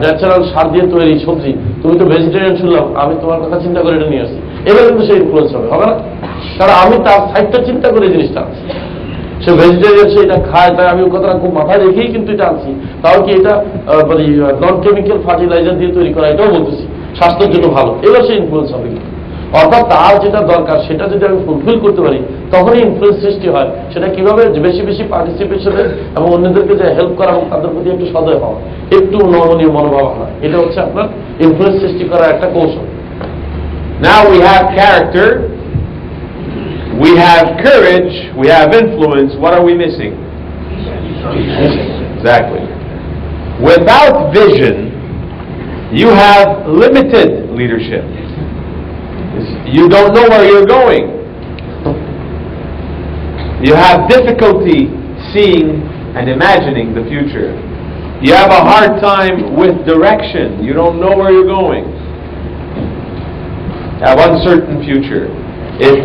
Speaker 3: ন্যাচারাল সার দিয়ে তৈরি সবজি, তুমি তো ভেজিটেরিয়ান শুনলাম, আমি তোমার কথা চিন্তা করে এটা নিয়ে আসি, এবার কিন্তু সে ইনফ্লুয়েন্স হবে না? কারণ আমি তার সাইডটা চিন্তা করে জিনিসটা আনছি। সে ভেজিটেরিয়ান, সে এটা খায়, তাই আমি ওই কথাটা খুব মাথায় রেখেই কিন্তু এটা আনছি। তাও কি এটা মানে নন কেমিক্যাল ফার্টিলাইজার দিয়ে তৈরি করা, এটাও বলতেছি স্বাস্থ্যের জন্য ভালো, এবার সে ইনফ্লুয়েন্স হবে। অর্থাৎ তার যেটা দরকার সেটা যদি আমি ফুলফিল করতে পারি, তখনই ইনফ্লুয়েন্স সৃষ্টি হয়। সেটা কিভাবে? বেশি বেশি পার্টিসিপেশনে এবং অন্যদেরকে যে হেল্প করা এবং তাদের প্রতি একটু সদয় হওয়া, একটু নমনীয় মনোভাব হয়, এটা হচ্ছে আপনার ইনফ্লুয়েন্স সৃষ্টি করার একটা কৌশল।
Speaker 4: Now we have character, we have courage, we have influence. What are we missing? Exactly. Without vision, you have limited leadership. You don't know where you're going. You have difficulty seeing and imagining the future. You have a hard time with direction. You don't know where you're going. You have uncertain future. If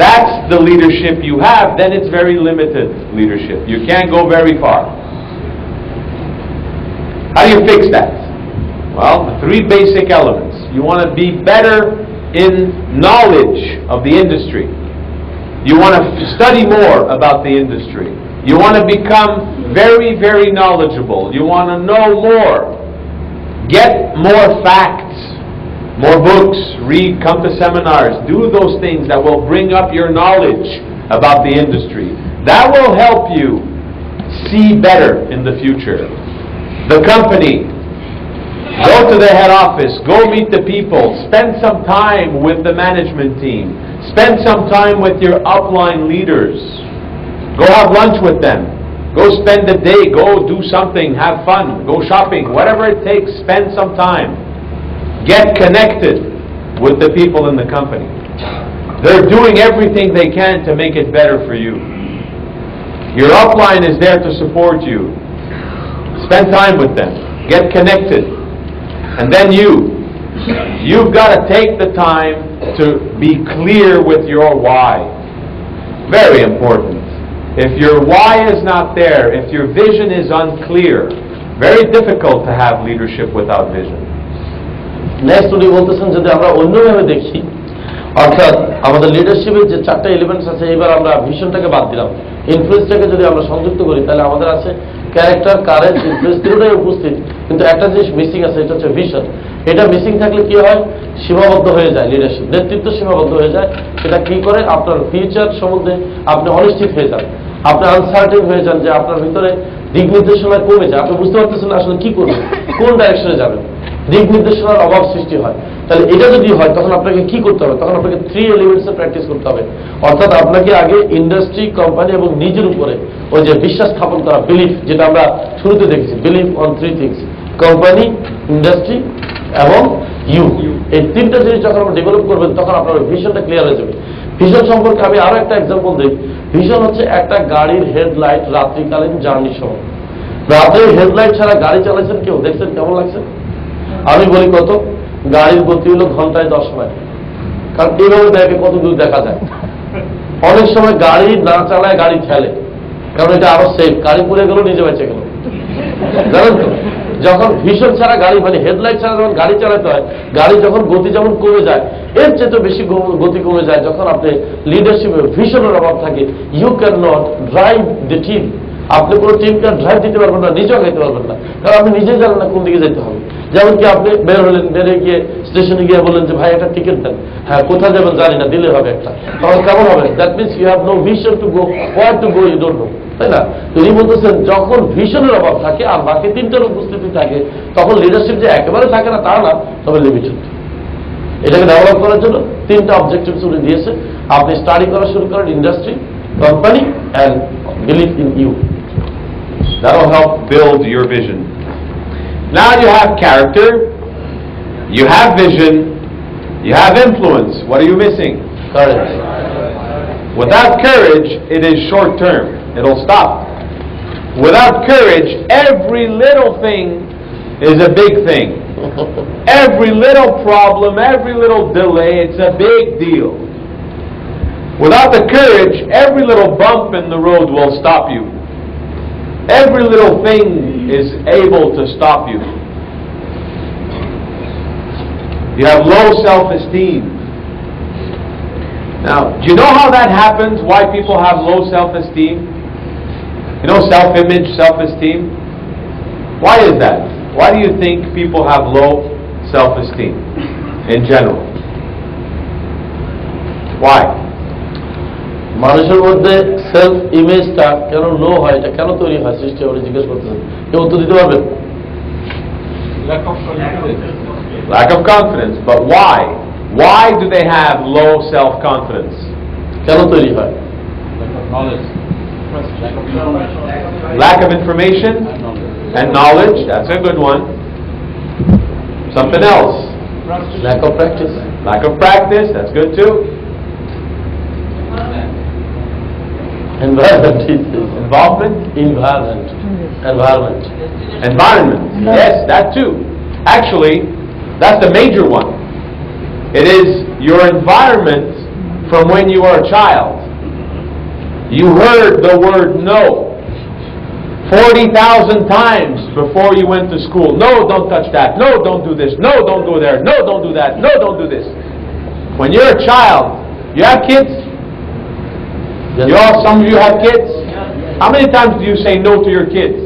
Speaker 4: that's the leadership you have, then it's very limited leadership. You can't go very far. How do you fix that? Well, the 3 basic elements. You want to be better in knowledge of the industry. You want to study more about the industry. You want to become very, very knowledgeable. You want to know more. Get more facts. More books, read, come to seminars, do those things that will bring up your knowledge about the industry. That will help you see better in the future. The company, go to the head office, go meet the people, spend some time with the management team, spend some time with your upline leaders, go have lunch with them, go spend the day, go do something, have fun, go shopping, whatever it takes, spend some time. Get connected with the people in the company. They're doing everything they can to make it better for you. Your upline is there to support you. Spend time with them. Get connected. And then you've got to take the time to be clear with your why. Very important. If your why is not there, if your vision is unclear, very difficult to have leadership without vision.
Speaker 3: Next উনি বলতেছেন যদি আমরা অন্যভাবে দেখি, অর্থাৎ আমাদের লিডারশিপের যে চারটা এলিমেন্টস আছে, এবার আমরা ভিশনটাকে বাদ দিলাম, ইনফ্লুয়েন্সটাকে যদি আমরা সংযুক্ত করি, তাহলে আমাদের আছে ক্যারেক্টার, কারেজ, ইনফ্লুয়েন্স, তিনটাই উপস্থিত, কিন্তু একটা জিনিস মিসিং আছে, এটা হচ্ছে ভিশন। এটা মিসিং থাকলে কি হয়, সীমাবদ্ধ হয়ে যায় লিডারশিপ, নেতৃত্ব সীমাবদ্ধ হয়ে যায়। সেটা কি করে, আপনার ফিউচার সম্বন্ধে আপনি অনিশ্চিত হয়ে যান, আপনি আনসার্টেন হয়ে যান, যে আপনার ভিতরে দিক নির্দেশনা কমে যায়, আপনি বুঝতে পারতেছেন না আসলে কি করবেন, কোন ডাইরেকশনে যাবেন, দিক নির্দেশনার অভাব সৃষ্টি হয়। তাহলে এটা যদি হয়, তখন আপনাকে কি করতে হবে, তখন আপনাকে 3 এলিমেন্টসে প্র্যাকটিস করতে হবে। অর্থাৎ আপনাকে আগে ইন্ডাস্ট্রি, কোম্পানি এবং নিজের উপরে ওই যে বিশ্বাস স্থাপন করা, বিলিফ, যেটা আমরা শুরুতে দেখেছি, belief on 3 things, company, industry এবং ইউ। এই তিনটা জিনিস যখন আপনি ডেভেলপ করবেন, তখন আপনার ভিশনটা ক্লিয়ার হয়ে যাবে। ভিশন সম্পর্কে আমি আরো একটা এক্সাম্পল দিই। ভিশন হচ্ছে একটা গাড়ির হেডলাইট রাত্রিকালীন জার্নির সময়। রাতে হেডলাইট ছাড়া গাড়ি চালাচ্ছেন কেউ, দেখছেন কেমন লাগছে? আমি বলি কত, গাড়ির গতি হলো ঘন্টায় 10 মাইল, কারণ এইভাবে দেখে কত দূর দেখা যায়। অনেক সময় গাড়ি না চালায়, গাড়ি ঠেলে, কারণ এটা আরো সেফ, গাড়ি পড়ে গেল, নিজে বেঁচে গেল, জানেন তো? যখন ভিশন ছাড়া গাড়ি, মানে হেডলাইট ছাড়া যখন গাড়ি চালাতে হয়, গাড়ি যখন গতি যেমন কমে যায়, এর চেয়ে বেশি গতি কমে যায় যখন আপনি লিডারশিপে ভিশনের অভাব থাকে। You can not drive the team, আপনি কোনো টিমকে ড্রাইভ দিতে পারবেন না, নিজেও খাইতে পারবেন না, কারণ আপনি নিজেই জানেন না কোন দিকে যেতে হবে। যেমন কি আপনি বের হলেন, বেরিয়ে গিয়ে স্টেশনে গিয়ে বললেন যে ভাই একটা টিকিট দেন, হ্যাঁ কোথায় যাবেন জানি না, দিলে হবে একটা, তখন কেমন হবে? That means you have no vision to go, where to go you don't know, তাই না? তিনি বলতেছেন যখন ভিশনের অভাব থাকে আর বাকি তিনটার উপস্থিতি থাকে, তখন লিডারশিপ যে একেবারে থাকে না তা না, তবে লিমিটেড। এটাকে ডেভেলপ করার জন্য 3টা অবজেক্টিভস উনি দিয়েছে। আপনি স্টাডি করা শুরু করেন industry, company and believe in you.
Speaker 4: That'll help build your vision. Now you have character, you have vision, you have influence. What are you missing?
Speaker 3: Courage.
Speaker 4: Without courage, it is short term. It'll stop. Without courage, every little thing is a big thing. Every little problem, every little delay, it's a big deal. Without the courage, every little bump in the road will stop you. Every little thing is able to stop you. You have low self-esteem. Now, do you know how that happens? Why people have low self-esteem? You know, self-image, self-esteem? Why is that? Why do you think people have low self-esteem in general? Why?
Speaker 3: মানুষের মধ্যে self ইমেজটা কেন লো হয়, এটা কেন তৈরি হয়, সৃষ্টি হয়, জিজ্ঞেস করতেছেন, কেউ উত্তর দিতে পারবেন?
Speaker 4: Lack of confidence. But why? Why do they have low self-confidence?
Speaker 3: কেন তৈরি হয়?
Speaker 4: Lack of information and knowledge. That's a good one. Something else.
Speaker 3: Lack of practice.
Speaker 4: Lack of practice. That's good too.
Speaker 3: Environment.
Speaker 4: Involvement. Environment. Yes, that too. Actually, that's the major one. It is your environment from when you were a child. You heard the word no 40,000 times before you went to school. No, don't touch that. No, don't do this. No, don't go there. No, don't do that. No, don't do this. When you're a child, you have kids? Some of you have kids? How many times do you say no to your kids?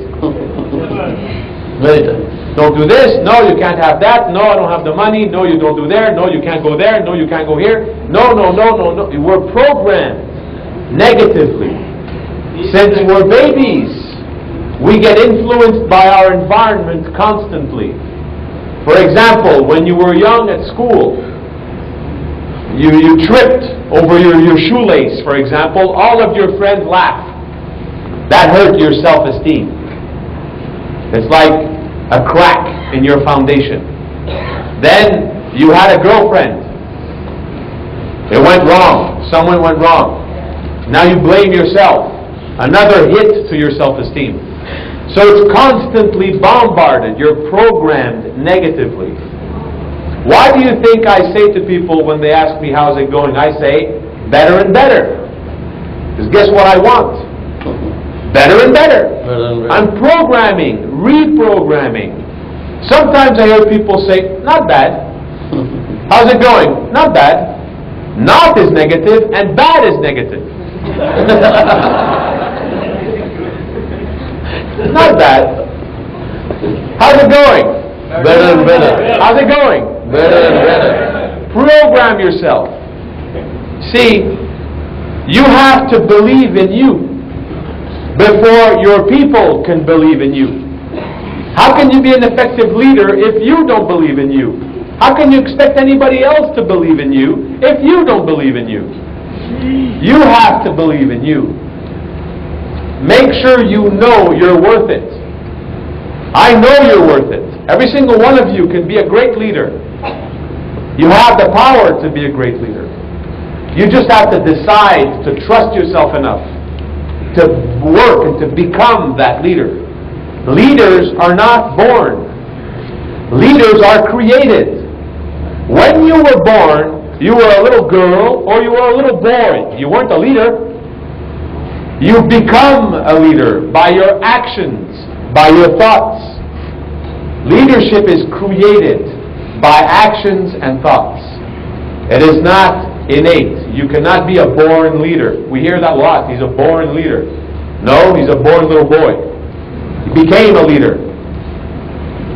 Speaker 3: Many times.
Speaker 2: Don't do this. No, you can't have that. No, I don't have the money. No, you don't do there. No, you can't go there. No, you can't go here. No, no, no, no, no. We're programmed negatively. Since we're babies, we get influenced by our environment constantly. For example, when you were young at school, you tripped over your shoelace, for example, all of your friends laughed. That hurt your self-esteem. It's like a crack in your foundation. Then you had a girlfriend. It went wrong. Someone went wrong. Now you blame yourself. Another hit to your self-esteem. So it's constantly bombarded. You're programmed negatively. Why do you think I say to people when they ask me how's it going, I say better and better. Because guess what I want? Better and better. I'm programming, reprogramming. Sometimes I hear people say, not bad. How's it going? Not bad. Not is negative and bad is negative. Not bad. How's it going?
Speaker 3: Better and better.
Speaker 2: How's it going?
Speaker 3: Better and better.
Speaker 2: Program yourself. See, you have to believe in you before your people can believe in you. How can you be an effective leader if you don't believe in you? How can you expect anybody else to believe in you if you don't believe in you? You have to believe in you. Make sure you know you're worth it. I know you're worth it. Every single one of you can be a great leader. You have the power to be a great leader. You just have to decide to trust yourself enough to work and to become that leader. Leaders are not born. Leaders are created. When you were born, you were a little girl or you were a little boy. You weren't a leader. You become a leader by your actions, by your thoughts. Leadership is created by actions and thoughts. It is not innate. You cannot be a born leader. We hear that a lot. He's a born leader. No, he's a born little boy. He became a leader.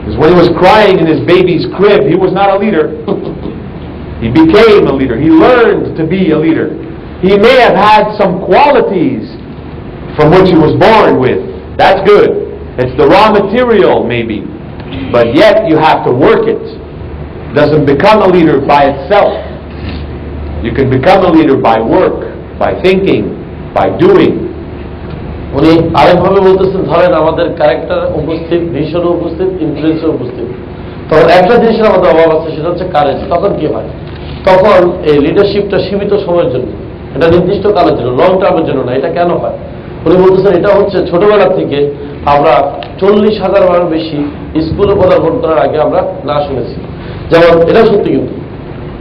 Speaker 2: Because when he was crying in his baby's crib, he was not a leader. He became a leader. He learned to be a leader. He may have had some qualities from which he was born with. That's good. It's the raw material, maybe. But yet you have to work it. It doesn't become a leader by itself. You can become a leader by work, by thinking, by doing.
Speaker 3: উনি আরেকভাবে বলতেছেন, ধরেন আমাদের character উপস্থিত, vision উপস্থিত, influence উপস্থিত, তখন একটা জিনিসের আমাদের অভাব আছে, সেটা হচ্ছে কারেজ। তখন কি হয়? তখন এই লিডারশিপটা সীমিত সময়ের জন্য, এটা নির্দিষ্ট কালের জন্য, লং টার্মের জন্য না। এটা কেন হয়? উনি বলতেছেন এটা হচ্ছে ছোটবেলা থেকে আমরা 40,000 বারের বেশি স্কুলে পদার্পণ করার আগে আমরা না শুনেছি। যেমন এটা সত্যি, কিন্তু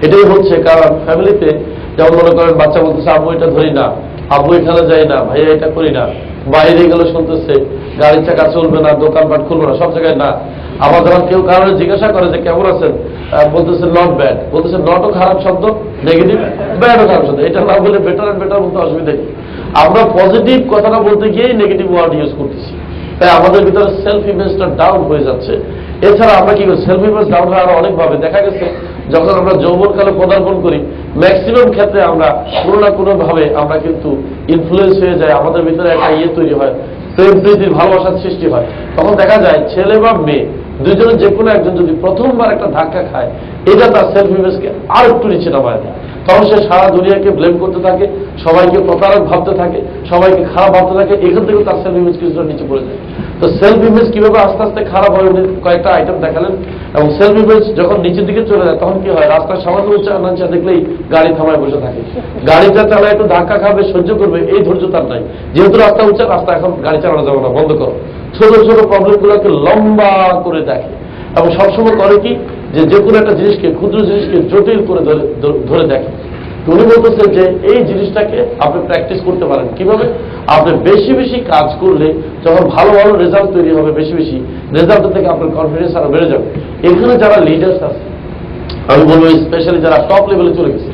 Speaker 3: এটাই হচ্ছে কারণ ফ্যামিলিতে যেমন মনে করেন বাচ্চা বলতেছে আব্বু এটা ধরি না, আব্বু এখানে যাই না, ভাইয়া এটা করি না, বাইরে গেলে শুনতেছে গাড়ির চাকা চলবে না, দোকানপাট খুলবে না, সব জায়গায় না। আবার যখন কেউ কারণে জিজ্ঞাসা করে যে কেমন আছেন, বলতেছে নট ব্যাড, বলতেছে নটও খারাপ শব্দ, নেগেটিভ, ব্যাডও খারাপ শব্দ, এটা না বলে বেটার অ্যান্ড বেটার বলতে অসুবিধা কি? আমরা পজিটিভ কথাটা বলতে গিয়েই নেগেটিভ ওয়ার্ড ইউজ করতেছি। তাই আমাদের ভিতরে সেলফ ইমেজটা ডাউন হয়ে যাচ্ছে। এছাড়া আমরা কি করি, সেলফ ইমেজ ডাউন হয় আরো অনেকভাবে। দেখা গেছে যখন আমরা যৌবনকালে পদার্পণ করি, ম্যাক্সিমাম ক্ষেত্রে আমরা কোনো না কোনো ভাবে আমরা কিন্তু ইনফ্লুয়েন্স হয়ে যায়, আমাদের ভিতরে একটা তৈরি হয়, প্রেম প্রীতির ভালোবাসার সৃষ্টি হয়। তখন দেখা যায় ছেলে বা মেয়ে দুইজনের যে কোনো একজন যদি প্রথমবার একটা ধাক্কা খায়, এটা তার সেলফ ইমেজকে আর একটু নিচে নামায় দেয়। তখন সে সারা দুনিয়াকে ব্লেম করতে থাকে, সবাইকে প্রতারক ভাবতে থাকে, সবাইকে খারাপ ভাবতে থাকে। এখান থেকে তার সেলফ ইমেজ কিছুটা নিচে পড়ে যায়। তো সেলফ ইমেজ কিভাবে আস্তে আস্তে খারাপ হয় উনি কয়েকটা আইটেম দেখালেন। এবং সেলফ ইমেজ যখন নিচের দিকে চলে যায় তখন কি হয়, রাস্তার সামান্য উচ্চা দেখলেই গাড়ি থামায় বসে থাকে। গাড়িটা চালায় একটু ধাক্কা খাবে, সহ্য করবে, এই ধৈর্য তার নাই। যেহেতু রাস্তা উচ্চা, রাস্তা এখন গাড়ি চালানো যাবে না, বন্ধ করো। ছোট ছোট প্রবলেমগুলোকে লম্বা করে দেখে এবং সবসময় করে কি, যে কোনো একটা জিনিসকে, ক্ষুদ্র জিনিসকে জটিল করে ধরে দেখে। উনি বলতেছে যে এই জিনিসটাকে আপনি প্র্যাকটিস করতে পারেন কিভাবে? আপনি বেশি বেশি কাজ করলে যখন ভালো ভালো রেজাল্ট তৈরি হবে, বেশি বেশি রেজাল্টের থেকে আপনার কনফিডেন্স আরো বেড়ে যাবে। এখানে যারা লিডার্স আছে, আমি বলবো স্পেশালি যারা টপ লেভেলে চলে গেছে,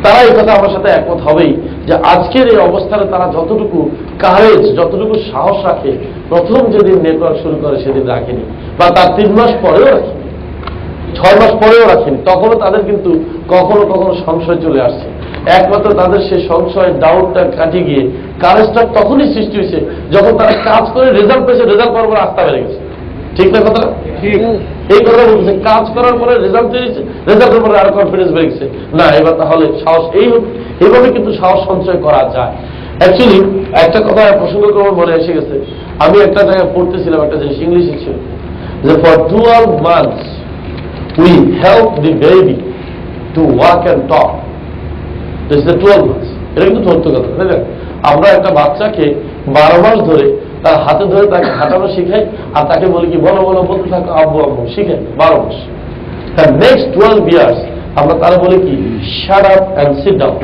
Speaker 3: তারা এই কথা আমার সাথে একমত হবেই যে আজকের এই অবস্থানে তারা যতটুকু কারেজ, যতটুকু সাহস রাখে প্রথম যেদিন নেটওয়ার্ক শুরু করে সেদিন রাখেনি, বা তার 3 মাস পরেও রাখেনি, 6 মাস পরেও রাখেনি, তখনও তাদের কিন্তু কখনো কখনো সংশয় চলে আসছে। একমাত্র তাদের সেই সংশয়, ডাউটটা কাটিয়ে গিয়ে কারেজটা তখনই সৃষ্টি হয়েছে যখন তারা কাজ করে রেজাল্ট পেয়েছে, রেজাল্ট পাওয়ার পর আস্থা বেড়ে গেছে। ঠিক না কথাটা? এই কথা বলতেছে, কাজ করার পরে রেজাল্ট পেয়েছে, রেজাল্টের পরে আরো কনফিডেন্স বেড়ে গেছে, না এবার তাহলে সাহস, এইভাবে কিন্তু সাহস সঞ্চয় করা যায়। অ্যাকচুয়ালি একটা কথা প্রসঙ্গক্রমে মনে এসে গেছে, আমি একটা জায়গায় পড়তেছিলাম, একটা জিনিস ইংলিশে ছিল যে for 12 months we help the baby to walk and talk. This is the 12 months. এটা কিন্তু সত্য কথা, তাই না? আমরা একটা বাচ্চাকে 12 মাস ধরে তার হাতে ধরে তাকে হাঁটানো শিখাই, আর তাকে বলি কি বলো বলো বলতে থাকো আব্বু আব্বু, শিখাই 12 মাস। তার নেক্সট 12 years আমরা তারা বলি কি shut up and sit down,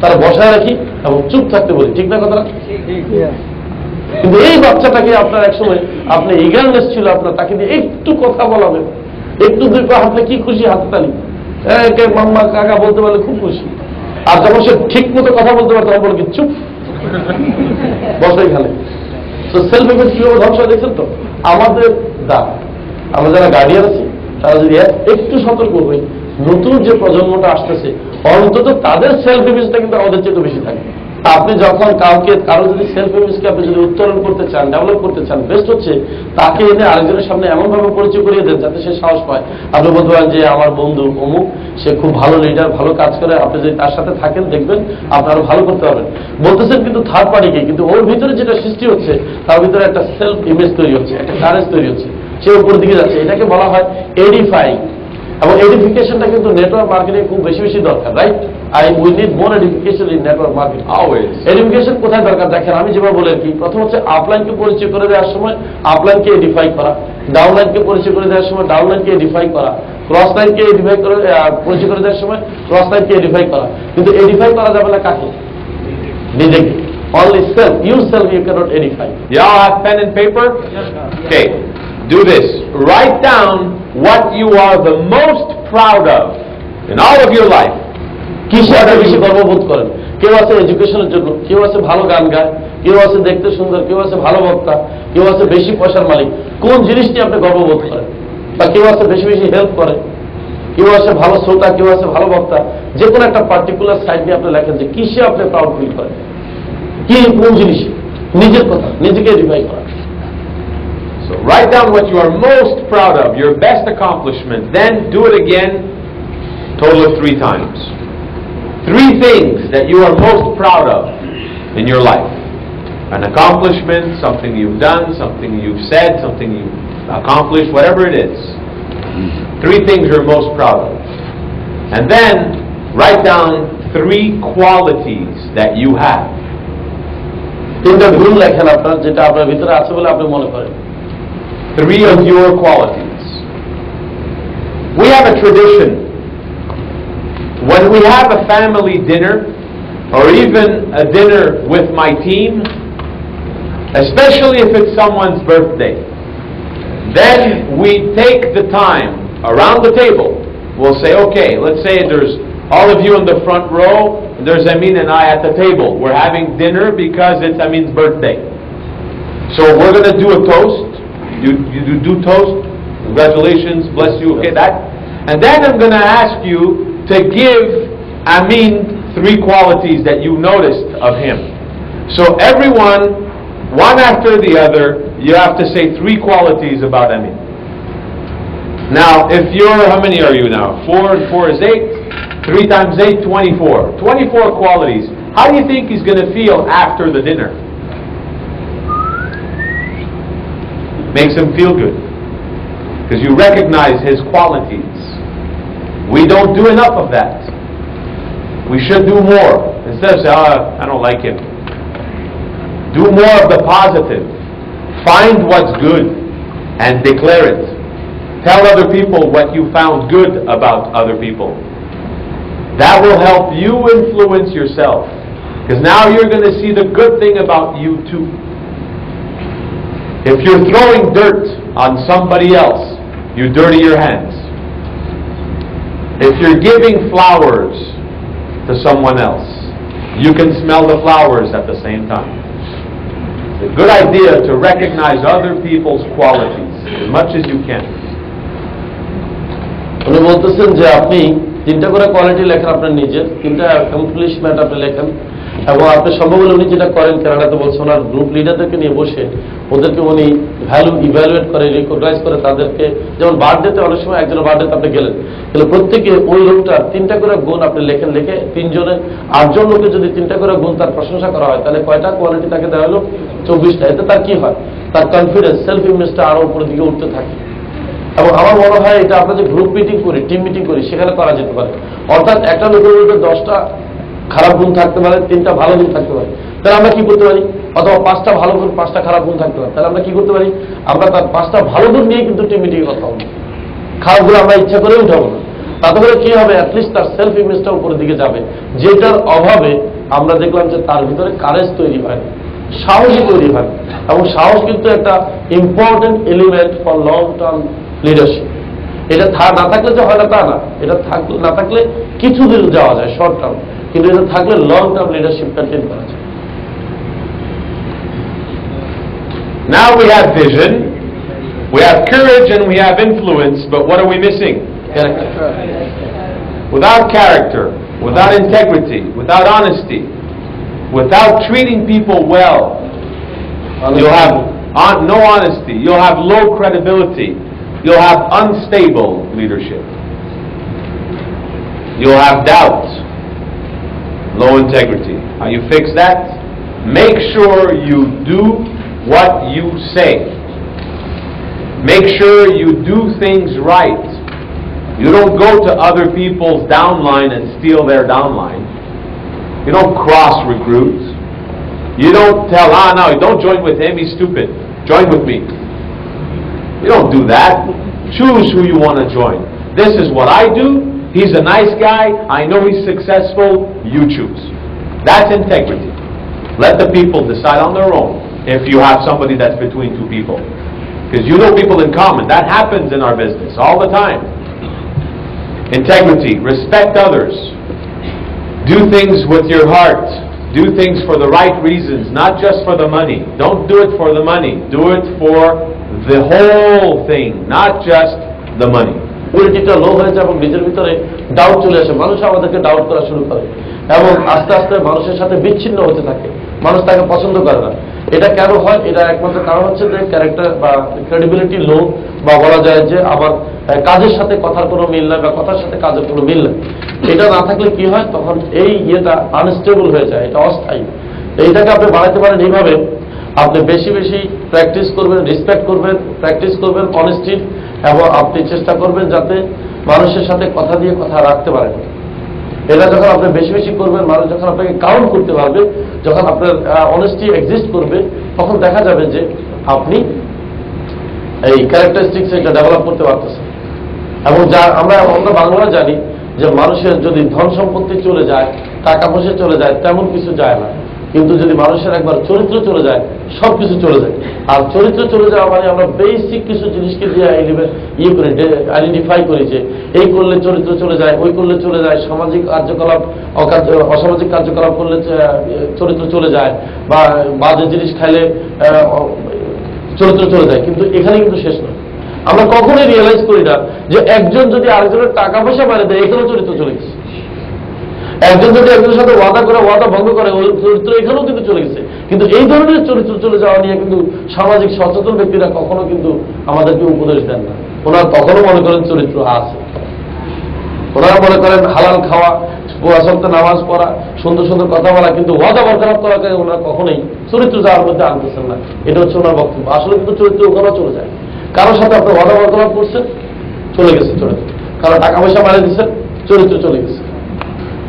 Speaker 3: তারা বসায় রাখি এবং চুপ থাকতে বলি। ঠিক না কথাটা? কিন্তু এই বাচ্চাটাকে আপনার একসময় আপনার ইগারনেস ছিল, আপনার তাকে দিয়ে একটু কথা বলাবেন, একটু 2 পা হাঁটলে কি খুশি, হাতে তালি, মাম্মা কাকা বলতে পারলে খুব খুশি। আর যখন সে ঠিক মতো কথা বলতে পারে তখন বলে কি চুপ, বসাই খালে। তো সেলফ ইমেজ কিভাবে ধ্বংস হয় দেখছেন তো? আমাদের আমরা যারা গার্ডিয়ান আছি তারা যদি একটু সতর্ক হই, নতুন যে প্রজন্মটা আসতেছে অন্তত তাদের সেলফ ইমেজটা কিন্তু আমাদের চেয়ে বেশি থাকে। আপনি যখন কারো যদি সেলফ ইমেজকে আপনি যদি উত্তোলন করতে চান, ডেভেলপ করতে চান, বেস্ট হচ্ছে তাকে এনে আরেকজনের সামনে এমন ভাবে পরিচয় করিয়ে দেন যাতে সে সাহস পায়। আপনি বলতে পারেন যে আমার বন্ধু অমুক, সে খুব ভালো লিডার, ভালো কাজ করে, আপনি যদি তার সাথে থাকেন দেখবেন আপনারা ভালো করতে পারবেন। বলতেছেন কিন্তু থার্ড পার্টিকে, কিন্তু ওর ভিতরে যেটা সৃষ্টি হচ্ছে তার ভিতরে একটা সেলফ ইমেজ তৈরি হচ্ছে, একটা কারেজ তৈরি হচ্ছে, সে উপর দিকে যাচ্ছে। এটাকে বলা হয় এডিফাইং। এবং এডিফিকেশনটা কিন্তু নেটওয়ার্ক মার্কেটিং খুব বেশি বেশি দরকার, right? We need more edification in network marketing. Edification কোথায় দরকার দেখেন, আমি যেভাবে বলে কি, প্রথম হচ্ছে আপলাইনকে পরিচয় করে দেওয়ার সময় আপলাইনকে এডিফাই করা, ডাউনলাইনকে পরিচয় করে দেওয়ার সময় ডাউনলাইনকে এডিফাই করা, ক্রস লাইনকে এডিফাই করে পরিচয় করে দেওয়ার সময় ক্রস লাইনকে এডিফাই করা। কিন্তু এডিফাই করা যাবে না কাকে? নিজেকে। Only self. You self you cannot edify.
Speaker 4: Y'all have pen and paper? Okay. Do this. Write down what you are the most proud of in all of your life.
Speaker 3: কিসে আপনি বেশি গর্ববোধ করেন? কেউ আছে এডুকেশনের জন্য, কেউ আছে ভালো গান গায়, কেউ আছে দেখতে সুন্দর, কেউ আছে ভালো বক্তা, কেউ আছে বেশি পয়সার মালিক। কোন জিনিসটি আপনি গর্ববোধ করেন? বা কেউ আছে বেশি বেশি হেল্প করে, কেউ আছে ভালো শ্রোতা, কেউ আছে ভালো বক্তা। যে কোনো একটা পার্টিকুলার সাইড নিয়ে আপনি লেখেন যে কিসে আপনি প্রাউড ফিল করেন, কি কোন জিনিস, নিজের কথা, নিজেকে ডিফাইন করা।
Speaker 4: So write down what you are most proud of, your best accomplishment, then do it again, total of 3 times. 3 things that you are most proud of in your life. An accomplishment, something you've done, something you've said, something you've accomplished, whatever it is. 3 things you're most proud of. And then write down 3 qualities that you have.
Speaker 3: 3টা গুণ লেখেন আপনার, যেটা আপনার ভিতরে আছে বলে আপনি মনে করেন।
Speaker 4: 3 of your qualities. We have a tradition. When we have a family dinner, or even a dinner with my team, especially if it's someone's birthday, then we take the time around the table. We'll say, okay, let's say there's all of you in the front row, and there's Amin and I at the table. We're having dinner because it's Amin's birthday. So we're going to do a toast. You do toast. Congratulations, bless you, okay, that. And then I'm going to ask you to give Amin 3 qualities that you noticed of him. So everyone, one after the other, you have to say 3 qualities about Amin. Now, if you're, how many are you now? 4 and 4 is 8. 3 times 8, 24. 24 qualities. How do you think he's going to feel after the dinner? Makes him feel good. Because you recognize his qualities. We don't do enough of that. We should do more. Instead of saying, I don't like him. Do more of the positive. Find what's good and declare it. Tell other people what you found good about other people. That will help you influence yourself. Because now you're going to see the good thing about you too. If you're throwing dirt on somebody else, you dirty your hands. If you're giving flowers to someone else,
Speaker 2: you can smell the flowers at the same time. It's a good idea to recognize other people's qualities as much as you can.
Speaker 3: উনি বলতেছেন যে আপনি 3টা করে quality লেখেন আপনার নিজের, 3টা অ্যাকমপ্লিশমেন্ট আপনি লেখেন, এবং আপনি সম্ভব হলে উনি যেটা করেন কানাডাতে বলছে ওনার গ্রুপ লিডারদেরকে নিয়ে বসে ওদেরকে উনি ভ্যালু ইভ্যালুয়েট করে, রিকগনাইজ করে তাদেরকে, যেমন বার্থডেতে অনেক সময় একজনের বার্থডেতে আপনি গেলেন, তাহলে প্রত্যেকে ওই লোকটার 3টা করে গুণ আপনি লেখেন, লিখে 8জন লোকের যদি 3টা করে গুণ তার প্রশংসা করা হয় তাহলে কয়টা কোয়ালিটি তাকে দেওয়া হলো? 24টা। এতে তার কি হয়? তার কনফিডেন্স, সেলফ ইমেজটা আরো উপরের দিকে উঠতে থাকে। এবং আমার মনে হয় এটা আমরা যে গ্রুপ মিটিং করি, টিম মিটিং করি, সেখানে করা যেতে পারে। অর্থাৎ একটা লোকের মধ্যে 10টা খারাপ গুণ থাকতে পারে, 3টা ভালো গুণ থাকতে পারে, তাহলে আমরা কি করতে পারি? অথবা 5টা ভালো গুণ, 5টা খারাপ গুণ থাকতে পারে, তাহলে আমরা কি করতে পারি? আমরা তার 5টা ভালো গুণ নিয়ে কিন্তু টিম মিটিং কথা বলবো, খারাপগুলো আমরা ইচ্ছা করে উঠাবো না। তাতে করে কি হবে? অ্যাটলিস্ট তার সেলফ ইমেজটা উপরের দিকে যাবে, যেটার অভাবে আমরা দেখলাম যে তার ভিতরে কারেজ তৈরি হয়, সাহসী তৈরি হয়। এবং সাহস কিন্তু একটা important element for long term leadership. এটা না থাকলে যে হয় না তা না, এটা না থাকলে কিছু দিন যাওয়া যায় শর্ট টার্ম, কিন্তু এটা থাকলে লং টার্ম লিডারশিপ মেনটেন করা যায়।
Speaker 2: Now we have vision, we have courage, and we have influence, but what are we missing?
Speaker 3: Character.
Speaker 2: Without character, without integrity, without honesty, without treating people well, you'll have no honesty, you'll have low credibility, you'll have unstable leadership. You'll have doubt, low integrity. How you fix that? Make sure you do what you say. Make sure you do things right. You don't go to other people's downline and steal their downline. You don't cross-recruit. You don't tell, no, don't join with him, he's stupid. Join with me. You don't do that. Choose who you want to join. This is what I do. He's a nice guy. I know he's successful. You choose. That's integrity. Let the people decide on their own if you have somebody that's between two people. Because you know people in common. That happens in our business all the time. Integrity. Respect others. Do things with your heart. Do things for the right reasons, not just for the money. Don't do it for the money. Do it for the whole thing, not just the money.
Speaker 3: কোয়ালিটিটা লো হয়ে যায় এবং নিজের ভিতরে doubt চলে আসে, মানুষ আমাদেরকে ডাউট করা শুরু করে এবং আস্তে আস্তে মানুষের সাথে বিচ্ছিন্ন হতে থাকে, মানুষ তাকে পছন্দ করে না। এটা কেন হয়? এটা একমাত্র কারণ হচ্ছে যে ক্যারেক্টার বা ক্রেডিবিলিটি লো, বা বলা যায় যে আমার কাজের সাথে কথার কোনো মিল নাই বা কথার সাথে কাজের কোনো মিল নাই। এটা না থাকলে কি হয়? তখন এই ইয়েটা আনস্টেবল হয়ে যায়, এটা অস্থায়ী। এইটাকে আপনি বাড়াতে পারেন এইভাবে, আপনি বেশি বেশি প্র্যাকটিস করবেন, রেসপেক্ট করবেন, প্র্যাকটিস করবেন অনেস্টির, এবং আপনি চেষ্টা করবেন যাতে মানুষের সাথে কথা দিয়ে কথা রাখতে পারেন। এটা যখন আপনি বেশি বেশি করবেন, মানুষ যখন আপনাকে কাউন্ট করতে পারবে, যখন আপনার অনেস্টি এক্সিস্ট করবে, তখন দেখা যাবে যে আপনি এই ক্যারেক্টারিস্টিক্স এটা ডেভেলপ করতে পারতেছেন। এবং যা আমরা বাংলা জানি যে মানুষের যদি ধন সম্পত্তি চলে যায়, টাকা পয়সা চলে যায়, তেমন কিছু যায় না, কিন্তু যদি মানুষের একবার চরিত্র চলে যায়, সবকিছু চলে যায়। আর চরিত্র চলে যাওয়া মানে আমরা বেসিক কিছু জিনিসকে দিয়ে করি, আইডেন্টিফাই করি যে এই করলে চরিত্র চলে যায়, ওই করলে চলে যায়, সামাজিক কার্যকলাপ অসামাজিক কার্যকলাপ করলে চরিত্র চলে যায়, বা বাজে জিনিস খাইলে চরিত্র চলে যায়। কিন্তু এখানে কিন্তু শেষ নয়। আমরা কখনোই রিয়েলাইজ করি না যে একজন যদি আরেকজনের টাকা পয়সা মারে দেয়, এখানেও চরিত্র চলে গেছে। একজন যদি একজনের সাথে ওয়াদা করে, ওয়াদা ভঙ্গ করে, ওই চরিত্র এখানেও কিন্তু চলে গেছে। কিন্তু এই ধরনের চরিত্র চলে যাওয়া নিয়ে কিন্তু সামাজিক সচেতন ব্যক্তিরা কখনো কিন্তু আমাদেরকে উপদেশ দেন না। ওনারা তখনও মনে করেন চরিত্র আছে। ওনারা মনে করেন হালাল খাওয়া, ওয়াসপ্তে নামাজ পড়া, সুন্দর সুন্দর কথা বলা, কিন্তু ওয়াদা বরকরার করাকে ওনারা কখনোই চরিত্র যাওয়ার মধ্যে আনতেছেন না। এটা হচ্ছে ওনার বক্তব্য। আসলে কিন্তু চরিত্র ওখানেও চলে যায়। কারোর সাথে আপনি ওয়াদা বরকরার করছেন, চলে গেছে চরিত্র। কারো টাকা পয়সা মারিয়ে দিচ্ছেন, চরিত্র চলে গেছে।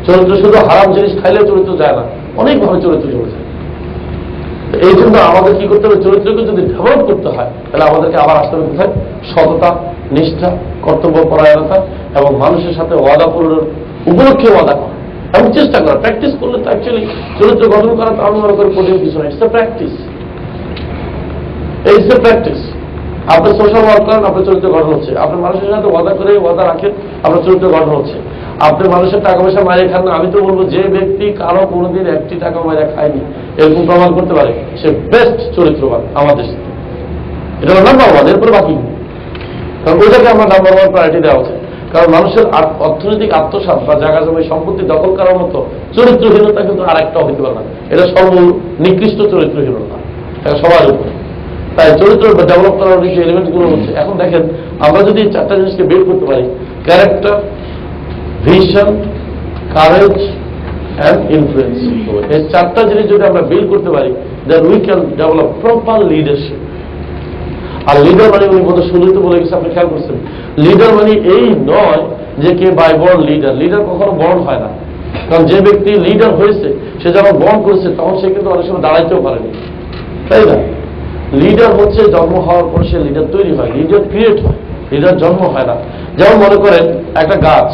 Speaker 3: চরিত্র শুধু হারাম জিনিস খাইলে চরিত্র যায় না, অনেকভাবে চরিত্র চলে যায়। এই জন্য আমাদের কি করতে হবে? চরিত্রকে যদি ডেভেলপ করতে হয়, তাহলে আমাদেরকে আবার আসতে হবে কোথায়? সততা, নিষ্ঠা, কর্তব্য পরায়ণতা এবং মানুষের সাথে ওয়াদা পূরণের উপলক্ষে ওয়াদা করা এবং চেষ্টা করা। প্র্যাকটিস করলে তো অ্যাকচুয়ালি চরিত্র গঠন করা তো আমি মনে করি কঠিন কিছু নয়। It's a practice, it's a practice. আপনি সোশ্যাল ওয়ার্ক করেন, আপনার চরিত্র গঠন হচ্ছে। আপনি মানুষের সাথে ওয়াদা করে ওয়াদা রাখেন, আপনার চরিত্র গঠন হচ্ছে। আপনি মানুষের টাকা পয়সা মারে খান না, আমি তো বলবো যে ব্যক্তি কারো কোনোদিন একটি টাকা মারে খায়নি এরকম প্রমাণ করতে পারে, সে বেস্ট চরিত্রবান আমাদের সাথে। এটা হলো নাম্বার ওয়ান, এরপরে বাকি। কারণ ওইটাকে আমরা নাম্বার ওয়ান প্রায়োরিটি দেওয়া উচিত। কারণ মানুষের অর্থনৈতিক আত্মসাৎ বা জায়গা জমি সম্পত্তি দখল করার মতো চরিত্রহীনতা কিন্তু আর একটা হতে পারে না। এটা সর্বনিকৃষ্ট চরিত্রহীনতা, এটা সবার উপরে। তাই চরিত্র ডেভেলপ করার কিছু এলিমেন্ট গুলো হচ্ছে, এখন দেখেন আমরা যদি এই চারটা জিনিসকে বের করতে পারি, character, vision, courage and influence, এই চারটা জিনিস যদি আমরা বিল্ড করতে পারি, then we can develop proper leadership. আর লিডার মানে উনি বোধ শুরুই তো বলে গেছে, আপনি খেয়াল করছেন, লিডার মানে এই নয় যে কে বাই বর্ন লিডার। লিডার কখনো বর্ন হয় না, কারণ যে ব্যক্তি লিডার হয়েছে সে যখন বর্ন করেছে তখন সে কিন্তু অনেক সময় দাঁড়াইতেও পারেনি, তাই না? লিডার হচ্ছে জন্ম হওয়ার পর সে লিডার তৈরি হয়, লিডার ক্রিয়েট হয়, লিডার জন্ম হয় না। যেমন মনে করেন একটা গাছ,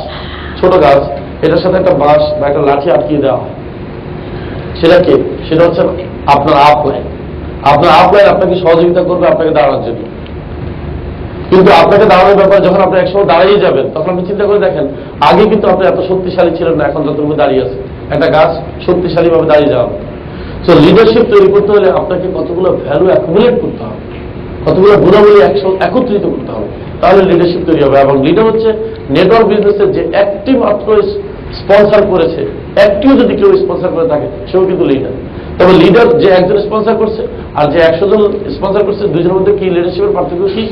Speaker 3: ছোট গাছ, এটার সাথে একটা বাঁশ বা একটা লাঠি আটকিয়ে দেওয়া হয়, সেটা কে? সেটা হচ্ছে আপনার আপলাইন। আপনার আপলাইন আপনাকে সহযোগিতা করবে আপনাকে দাঁড়ানোর জন্য। কিন্তু আপনাকে দাঁড়ানোর ব্যাপারে যখন আপনি একসময় দাঁড়িয়ে যাবেন, তখন আপনি চিন্তা করে দেখেন, আগে কিন্তু আপনি এত শক্তিশালী ছিলেন না, এখন যতটুকু দাঁড়িয়ে আছে। একটা গাছ শক্তিশালী ভাবে দাঁড়িয়ে যাওয়া। তো লিডারশিপ তৈরি করতে হলে আপনাকে কতগুলো ভ্যালু অ্যাকুমুলেট করতে হবে, কতগুলো গুণাবলী একত্রিত করতে হবে, তাহলে লিডারশিপ তৈরি হবে। এবং লিডার হচ্ছে নেটওয়ার্ক বিজনেসের যে একটি মাত্র স্পন্সর করেছে, একটিও যদি কেউ স্পন্সর করে থাকে সেও কিন্তু লিডার। তবে লিডার যে একজন স্পন্সর করছে আর যে 100 জন স্পন্সর করছে, দুজনের মধ্যে কি লিডারশিপের পার্থক্য কি?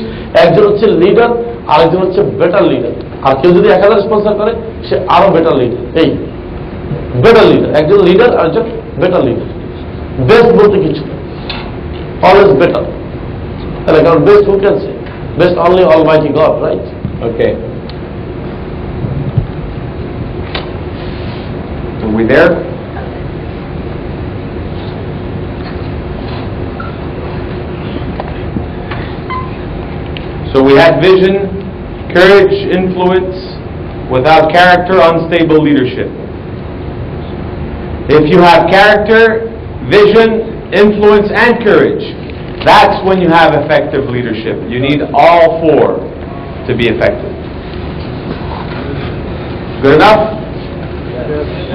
Speaker 3: একজন হচ্ছে লিডার, আরেকজন হচ্ছে বেটার লিডার। আর কেউ যদি 1000 স্পন্সর করে সে আরো বেটার লিডার। এই বেটার লিডার, একজন লিডার আর একজন বেটার লিডার। বেস্ট বলতে কিছু, অলওয়েজ বেটার, তাহলে কারণ best who can say? Best only Almighty god, right?
Speaker 4: Okay. Are we there? So we had vision, courage, influence. Without character, unstable leadership. If you have character, vision, influence, and courage, that's when you have effective leadership. You need all four to be effective. Good enough?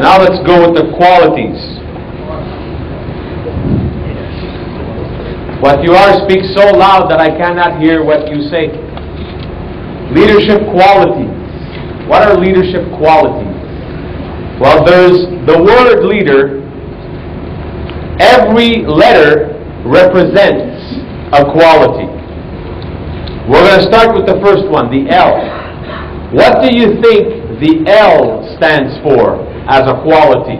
Speaker 4: Now let's go with the qualities. What you are speaks so loud that I cannot hear what you say. Leadership qualities. What are leadership qualities? Well, there's the word leader. Every letter represents a quality. We're going to start with the first one, the L. What do you think the L stands for as a quality?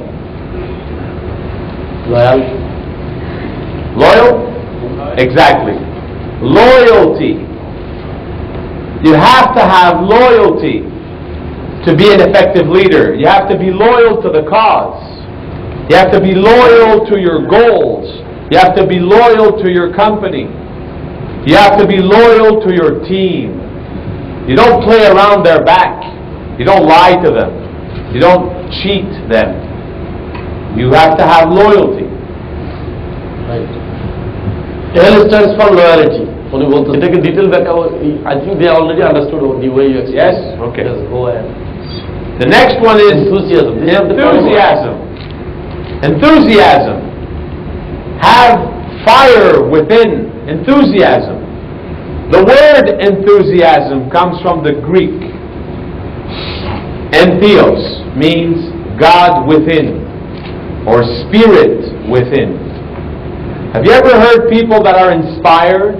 Speaker 3: Loyal.
Speaker 4: Loyal? Exactly. Loyalty. You have to have loyalty to be an effective leader. You have to be loyal to the cause. You have to be loyal to your goals. You have to be loyal to your company. You have to be loyal to your team. You don't play around their back. You don't lie to them. You don't cheat them. You have to have loyalty.
Speaker 3: Right. L stands for loyalty. উনি বলতে এটাকে detail ব্যাখ্যা, I think they already understood the way you explain.
Speaker 4: Yes? Okay.
Speaker 3: Yes, go ahead.
Speaker 4: The next one is
Speaker 3: Enthusiasm.
Speaker 4: enthusiasm. Enthusiasm. Have fire within. Enthusiasm. The word enthusiasm comes from the Greek. Entheos means God within or spirit within. Have you ever heard people that are inspired?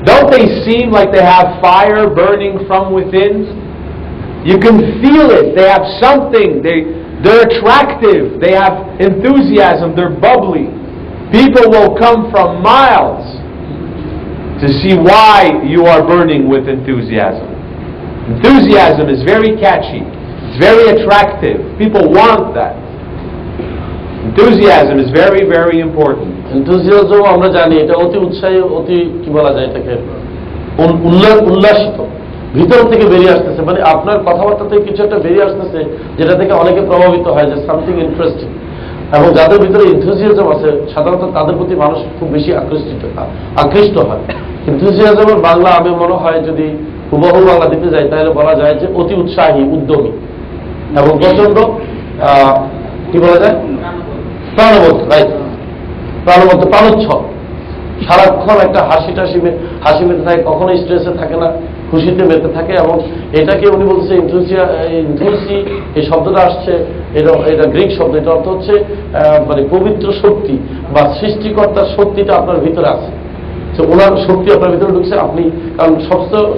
Speaker 4: Don't they seem like they have fire burning from within? You can feel it. They have something. They're attractive. They have enthusiasm. They're bubbly. People will come from miles to see why you are burning with enthusiasm. Enthusiasm is very catchy. It's very attractive. People want that. Enthusiasm is very, very important.
Speaker 3: Enthusiasm আমরা জানি এটা অতি উৎসাহী, অতি কি বলা যায় এটাকে, উল্লাসিত, ভিতর থেকে বেরিয়ে আসতেছে, মানে আপনার কথাবার্তা থেকে কিছু একটা বেরিয়ে আসতেছে যেটা থেকে অনেকে প্রভাবিত হয় যে সামথিং ইন্টারেস্টিং। এবং যাদের ভিতরে এনথুজিয়াজম আছে সাধারণত তাদের প্রতি মানুষ খুব বেশি আকৃষ্ট হয়। এনথুজিয়াজমের বাংলা আমি মনে হয় যদি হুবহু বাংলা দিতে যাই তাহলে বলা যায় যে অতি উৎসাহী, উদ্যমী। এবং প্রচন্ড কি বলা যায়, প্রাণবন্ত, রাইট, প্রাণবন্ত, প্রাণোচ্ছল, সারাক্ষণ একটা হাসি মেতে থাকে, কখনো স্ট্রেসে থাকে না, খুশিতে মেতে থাকে। এবং এটাকে উনি বলছে ইনথুসি, এই শব্দটা আসছে, এটা গ্রিক শব্দ, এটা অর্থ হচ্ছে মানে পবিত্র শক্তি বা সৃষ্টিকর্তার শক্তিটা আপনার ভিতরে আছে। তো ওনার শক্তি আপনার ভিতরে ঢুকছে, আপনি, কারণ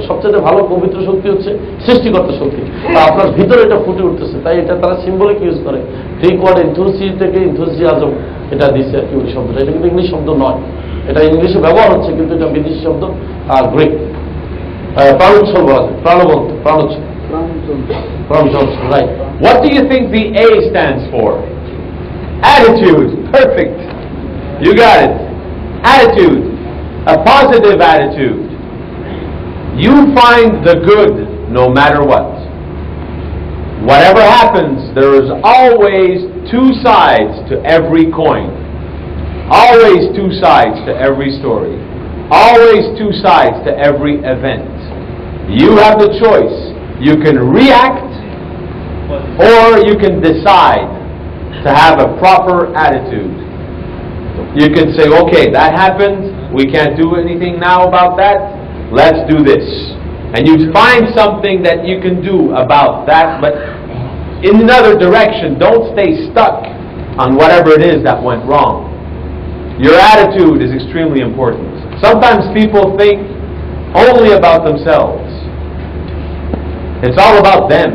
Speaker 3: সবচেয়ে ভালো পবিত্র শক্তি হচ্ছে সৃষ্টিকর্তার শক্তি, আপনার ভিতরে এটা ফুটে উঠতেছে। তাই এটা তারা সিম্বলিক ইউজ করে, গ্রিক ওয়ার্ড ইনথুসি থেকে ইনথুসিয়াজম এটা দিচ্ছে আর কি ওই শব্দটা। এটা কিন্তু ইংলিশ শব্দ নয়, এটা ইংলিশে ব্যবহার হচ্ছে, কিন্তু এটা বিদেশি শব্দ, আর গ্রিক। প্রাণোচ্ছল বলা যায়, প্রাণবন্ত, প্রাণোচ্ছল, right.
Speaker 2: What do you think the A stands for? Attitude. Perfect. You got it. Attitude. A positive attitude. You find the good no matter what. Whatever happens, there is always two sides to every coin. Always two sides to every story. Always two sides to every event. You have the choice. You can react or you can decide to have a proper attitude. You can say, okay, that happened, we can't do anything now about that, let's do this. And you find something that you can do about that, but in another direction. Don't stay stuck on whatever it is that went wrong. Your attitude is extremely important. Sometimes people think only about themselves. It's all about them.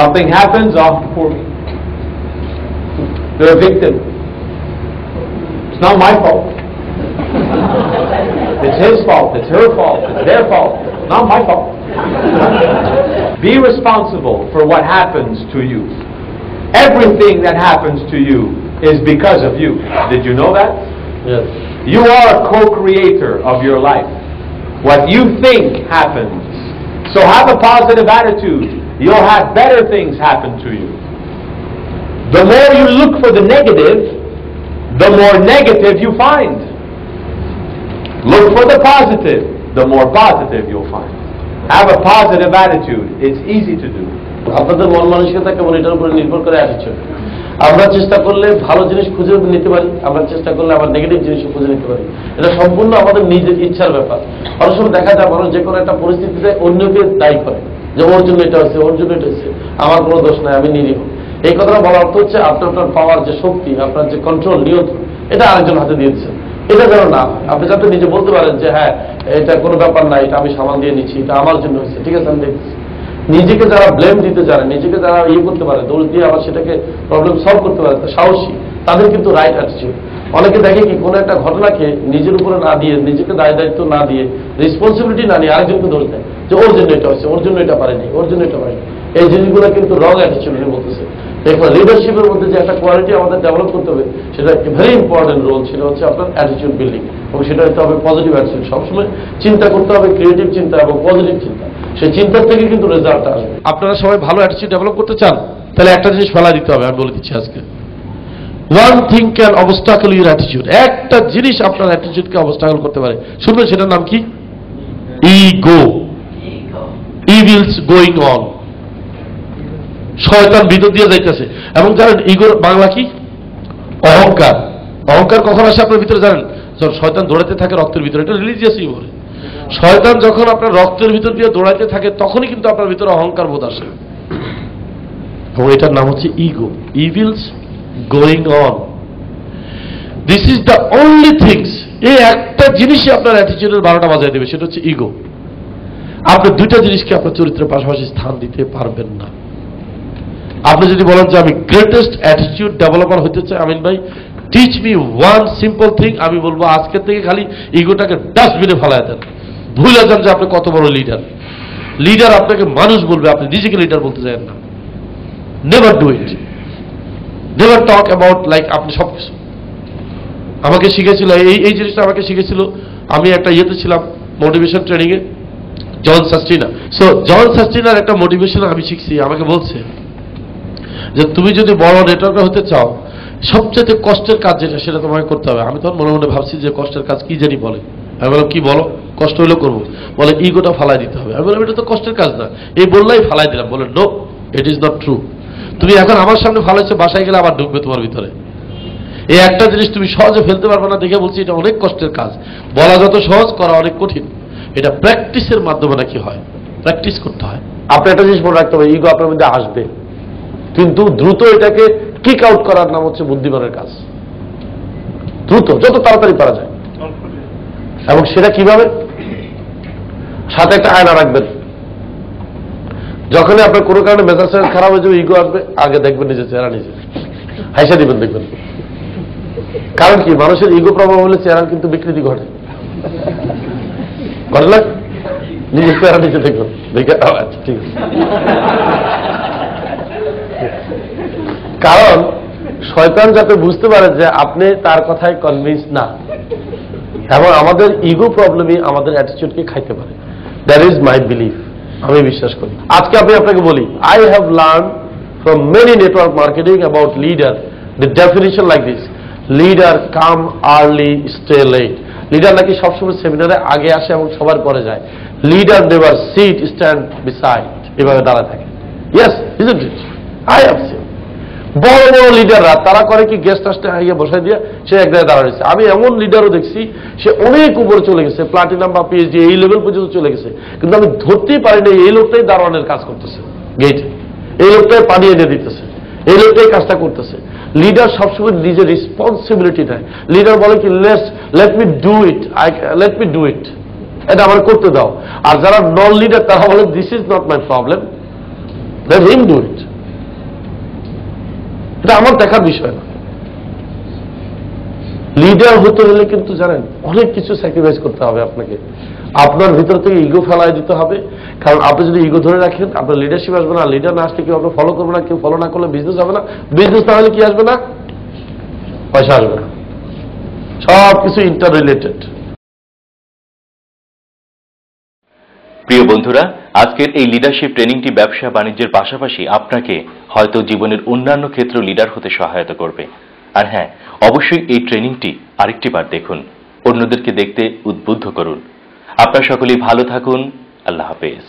Speaker 2: Something happens, oh, poor me. They're a victim. It's not my fault. It's his fault. It's her fault. It's their fault. It's not my fault. Be responsible for what happens to you. Everything that happens to you is because of you. Did you know that?
Speaker 3: Yes.
Speaker 2: You are a co-creator of your life. What you think happens. So have a positive attitude. You'll have better things happen to you. The more you look for the negative, the more negative you find. Look for the positive, the more positive you'll find. Have a positive attitude. It's easy to do.
Speaker 3: আপনাদের মন মানসিকতা কেমন, এটার উপরে নির্ভর করে attitude. আমরা চেষ্টা করলে ভালো জিনিস খুঁজে নিতে পারি, আমরা চেষ্টা করলে আবার নেগেটিভ জিনিসও খুঁজে নিতে পারি। এটা সম্পূর্ণ আমাদের নিজের ইচ্ছার ব্যাপার। অনেক সময় দেখা যায় মানুষ যে কোনো একটা পরিস্থিতিতে অন্যকে দায়ী করে, যে ওর জন্য এটা হচ্ছে, ওর জন্য এটা হচ্ছে, আমার কোনো দোষ নাই, আমি নিরীহ। এই কথাটা বলার অর্থ হচ্ছে আপনার পাওয়ার যে শক্তি, আপনার যে কন্ট্রোল, নিয়ন্ত্রণ, এটা আরেকজন হাতে দিয়ে দিচ্ছেন। এটা যেন না, আপনি যাতে নিজে বলতে পারেন যে হ্যাঁ এটা কোনো ব্যাপার না, এটা আমি সামাল দিয়ে নিচ্ছি, এটা আমার জন্য হয়েছে, ঠিক আছে আমি দেখছি। নিজেকে যারা ব্লেম দিতে জানে, নিজেকে যারা করতে পারে, দোষ দিয়ে আবার সেটাকে প্রবলেম সলভ করতে পারে, সাহসী, তাদের কিন্তু রাইট অ্যাটিটিউড। অনেকে দেখে কি কোনো একটা ঘটনাকে নিজের উপরে না দিয়ে, নিজেকে দায়িত্ব না দিয়ে, রেসপন্সিবিলিটি না নিয়ে আরেকজনকে দোষ দেয়, যে ওর জন্য এটা হয়েছে, ওর জন্য এটা পারেনি, ওর জন্য এটা পারেনি। এই জিনিসগুলো কিন্তু রং অ্যাটিটিউড বলতেছে। দেখুন, লিডারশিপের মধ্যে যে একটা কোয়ালিটি আমাদের ডেভেলপ করতে হবে, সেটা ভেরি ইম্পর্টেন্ট রোল, সেটা হচ্ছে আপনার অ্যাটিটিউড বিল্ডিং, এবং সেটা হতে হবে পজিটিভ অ্যাটিটিউড। সবসময় চিন্তা করতে হবে ক্রিয়েটিভ চিন্তা এবং পজিটিভ চিন্তা, সেই চিন্তার থেকে কিন্তু রেজাল্ট আসবে। আপনারা সবাই ভালো অ্যাটিটিউড ডেভেলপ করতে চান, তাহলে একটা জিনিস ফেলা দিতে হবে, আমি বলে দিচ্ছি আজকে। One thing can obstacle your attitude. একটা জিনিস আপনার অ্যাটিটিউডকে অবস্টাকল করতে পারে, শুনবেন, সেটার নাম কি? ইগো। Evils going on. শয়তান ভিতর দিয়ে যাইতেছে। এবং জানেন ইগোর বাংলা কি? অহংকার। অহংকার কখন আসে আপনার ভিতরে জানেন? যখন শয়তান দৌড়াতে থাকে রক্তের ভিতরে, এটা রিলিজিয়াসই বলে। শয়তান যখন আপনার রক্তের ভিতর দিয়ে দৌড়াইতে থাকে, তখনই কিন্তু আপনার ভিতরে অহংকার বোধ আসে, এবং এটার নাম হচ্ছে ego. Evils going on. This is the only things. এই একটা জিনিসই আপনার অ্যাটিটিউডের 12টা বাজায় দেবে, সেটা হচ্ছে ইগো। আপনি দুইটা জিনিসকে আপনার চরিত্রের পাশাপাশি স্থান দিতে পারবেন না। আপনি যদি বলেন যে আমি গ্রেটেস্ট অ্যাটিটিউড ডেভেলপার হতে চাই, আমিন ভাই, teach me one simple thing, আমি বলবো আজকের থেকে খালি ইগোটাকে ডাস্টবিনে ফেলায় দেন, ভুলে যান যে আপনি কত বড় লিডার। লিডার আপনাকে মানুষ বলবে, আপনি নিজেকে লিডার বলতে চান না। Never do it. Never talk about like আপনি সবকিছু। আমাকে শিখেছিল এই জিনিসটা, আমাকে শিখেছিল, আমি একটা ইয়েতে ছিলাম মোটিভেশন ট্রেনিং এ, জন সাস্টিনা। সো জন সাস্টিনার একটা মোটিভেশন আমি শিখছি। আমাকে বলছে যে তুমি যদি বড় নেটওয়ার্কার হতে চাও, সবচেয়ে কষ্টের কাজ যেটা, সেটা তোমাকে করতে হবে। আমি তখন মনে মনে ভাবছি যে কষ্টের কাজ কি জানি বলে। আমি বললাম কি বলো? কষ্ট হইলেও করবো। বলে ইগোটা ফালাই দিতে হবে। আমি বললাম এটা তো কষ্টের কাজ না, এই বললেই ফালাই দিলাম। বলে no, it is not true. তুমি এখন আমার সামনে ফালাইছো, বাসায় গেলে আবার ঢুকবে তোমার ভিতরে। এই একটা জিনিস তুমি সহজে ফেলতে পারবে না দেখে বলছি এটা অনেক কষ্টের কাজ। বলা যত সহজ, করা অনেক কঠিন। এটা প্র্যাকটিসের মাধ্যমে নাকি হয়, প্র্যাকটিস করতে হয়। আপনি একটা জিনিস মনে রাখতে হবে, ইগো আপনার মধ্যে আসবে, কিন্তু দ্রুত এটাকে কিক আউট করার নাম হচ্ছে বুদ্ধিমানের কাজ। দ্রুত, যত তাড়াতাড়ি পারা যায়। এবং সেটা কিভাবে? সাথে একটা আয়না রাখবেন। যখনই আপনার কোনো কারণে মেজাজ খারাপ হয়ে যাবে, ইগো আসবে, আগে দেখবেন নিজের চেহারা, নিজে হাইসা দিবেন, দেখবেন। কারণ কি, মানুষের ইগো প্রভাব হলে চেহারা কিন্তু বিকৃতি ঘটে, ঘটে না? নিজের চেহারা নিজে দেখবেন, দেখে আচ্ছা ঠিক আছে। কারণ শয়তান যাতে বুঝতে পারে যে আপনি তার কথায় কনভিন্স না, এবং আমাদের ইগো প্রবলেমই আমাদের অ্যাটিটিউডকে খাইতে পারে। দ্যাট ইজ মাই বিলিফ, আমি বিশ্বাস করি। আজকে আমি আপনাকে বলি, I have learn from many network marketing about leader, the definition like this: leader come early, stay late. Leader নাকি সবসময় সেমিনারে আগে আসে এবং সবার পরে যায়। Leader never sit, stand beside, এভাবে দাঁড়ায় থাকে। Yes, isn't it? I have seen বড় বড় লিডাররা তারা করে কি, গেস্ট আসতে আগে বসাই দিয়ে সে এক জায়গায় দাঁড়ায় রয়েছে। আমি এমন লিডারও দেখছি সে অনেক উপরে চলে গেছে, প্লাটিনাম বা পিএইচডি এই লেভেল পর্যন্ত চলে গেছে, কিন্তু আমি ধরতেই পারিনি এই লোকটাই দারোয়ানের কাজ করতেছে গেটে, এই লোকটাই পানি এনে দিতেছে, এই লোকটাই কাজটা করতেছে। লিডার সবসময় নিজের রেসপন্সিবিলিটি নেয়। লিডার বলে কি, লেট মি ডু ইট, এটা আমার করতে দাও। আর যারা নন লিডার তারা বলে, this is not my problem, let him do it. এটা আমার দেখার বিষয় না। লিডার হতে হলে কিন্তু জানেন অনেক কিছু স্যাক্রিফাইস করতে হবে আপনাকে। আপনার ভিতর থেকে ইগো ফেলাই দিতে হবে, কারণ আপনি যদি ইগো ধরে রাখেন আপনার লিডারশিপ আসবে না। লিডার না আসলে কেউ আপনার ফলো করবে না, কেউ ফলো না করলে বিজনেস হবে না, বিজনেস না হলে কি আসবে না? পয়সা আসবে না। সব কিছু ইন্টার রিলেটেড।
Speaker 1: প্রিয় বন্ধুরা, আজকের এই লিডারশিপ ট্রেনিংটি ব্যবসা বাণিজ্যের পাশাপাশি আপনাকে হয়তো জীবনের অন্যান্য ক্ষেত্র লিডার হতে সহায়তা করবে। আর হ্যাঁ, অবশ্যই এই ট্রেনিংটি আরেকটি বার দেখুন, অন্যদেরকে দেখতে উদ্বুদ্ধ করুন। আপনারা সকলেই ভালো থাকুন। আল্লাহ হাফেজ।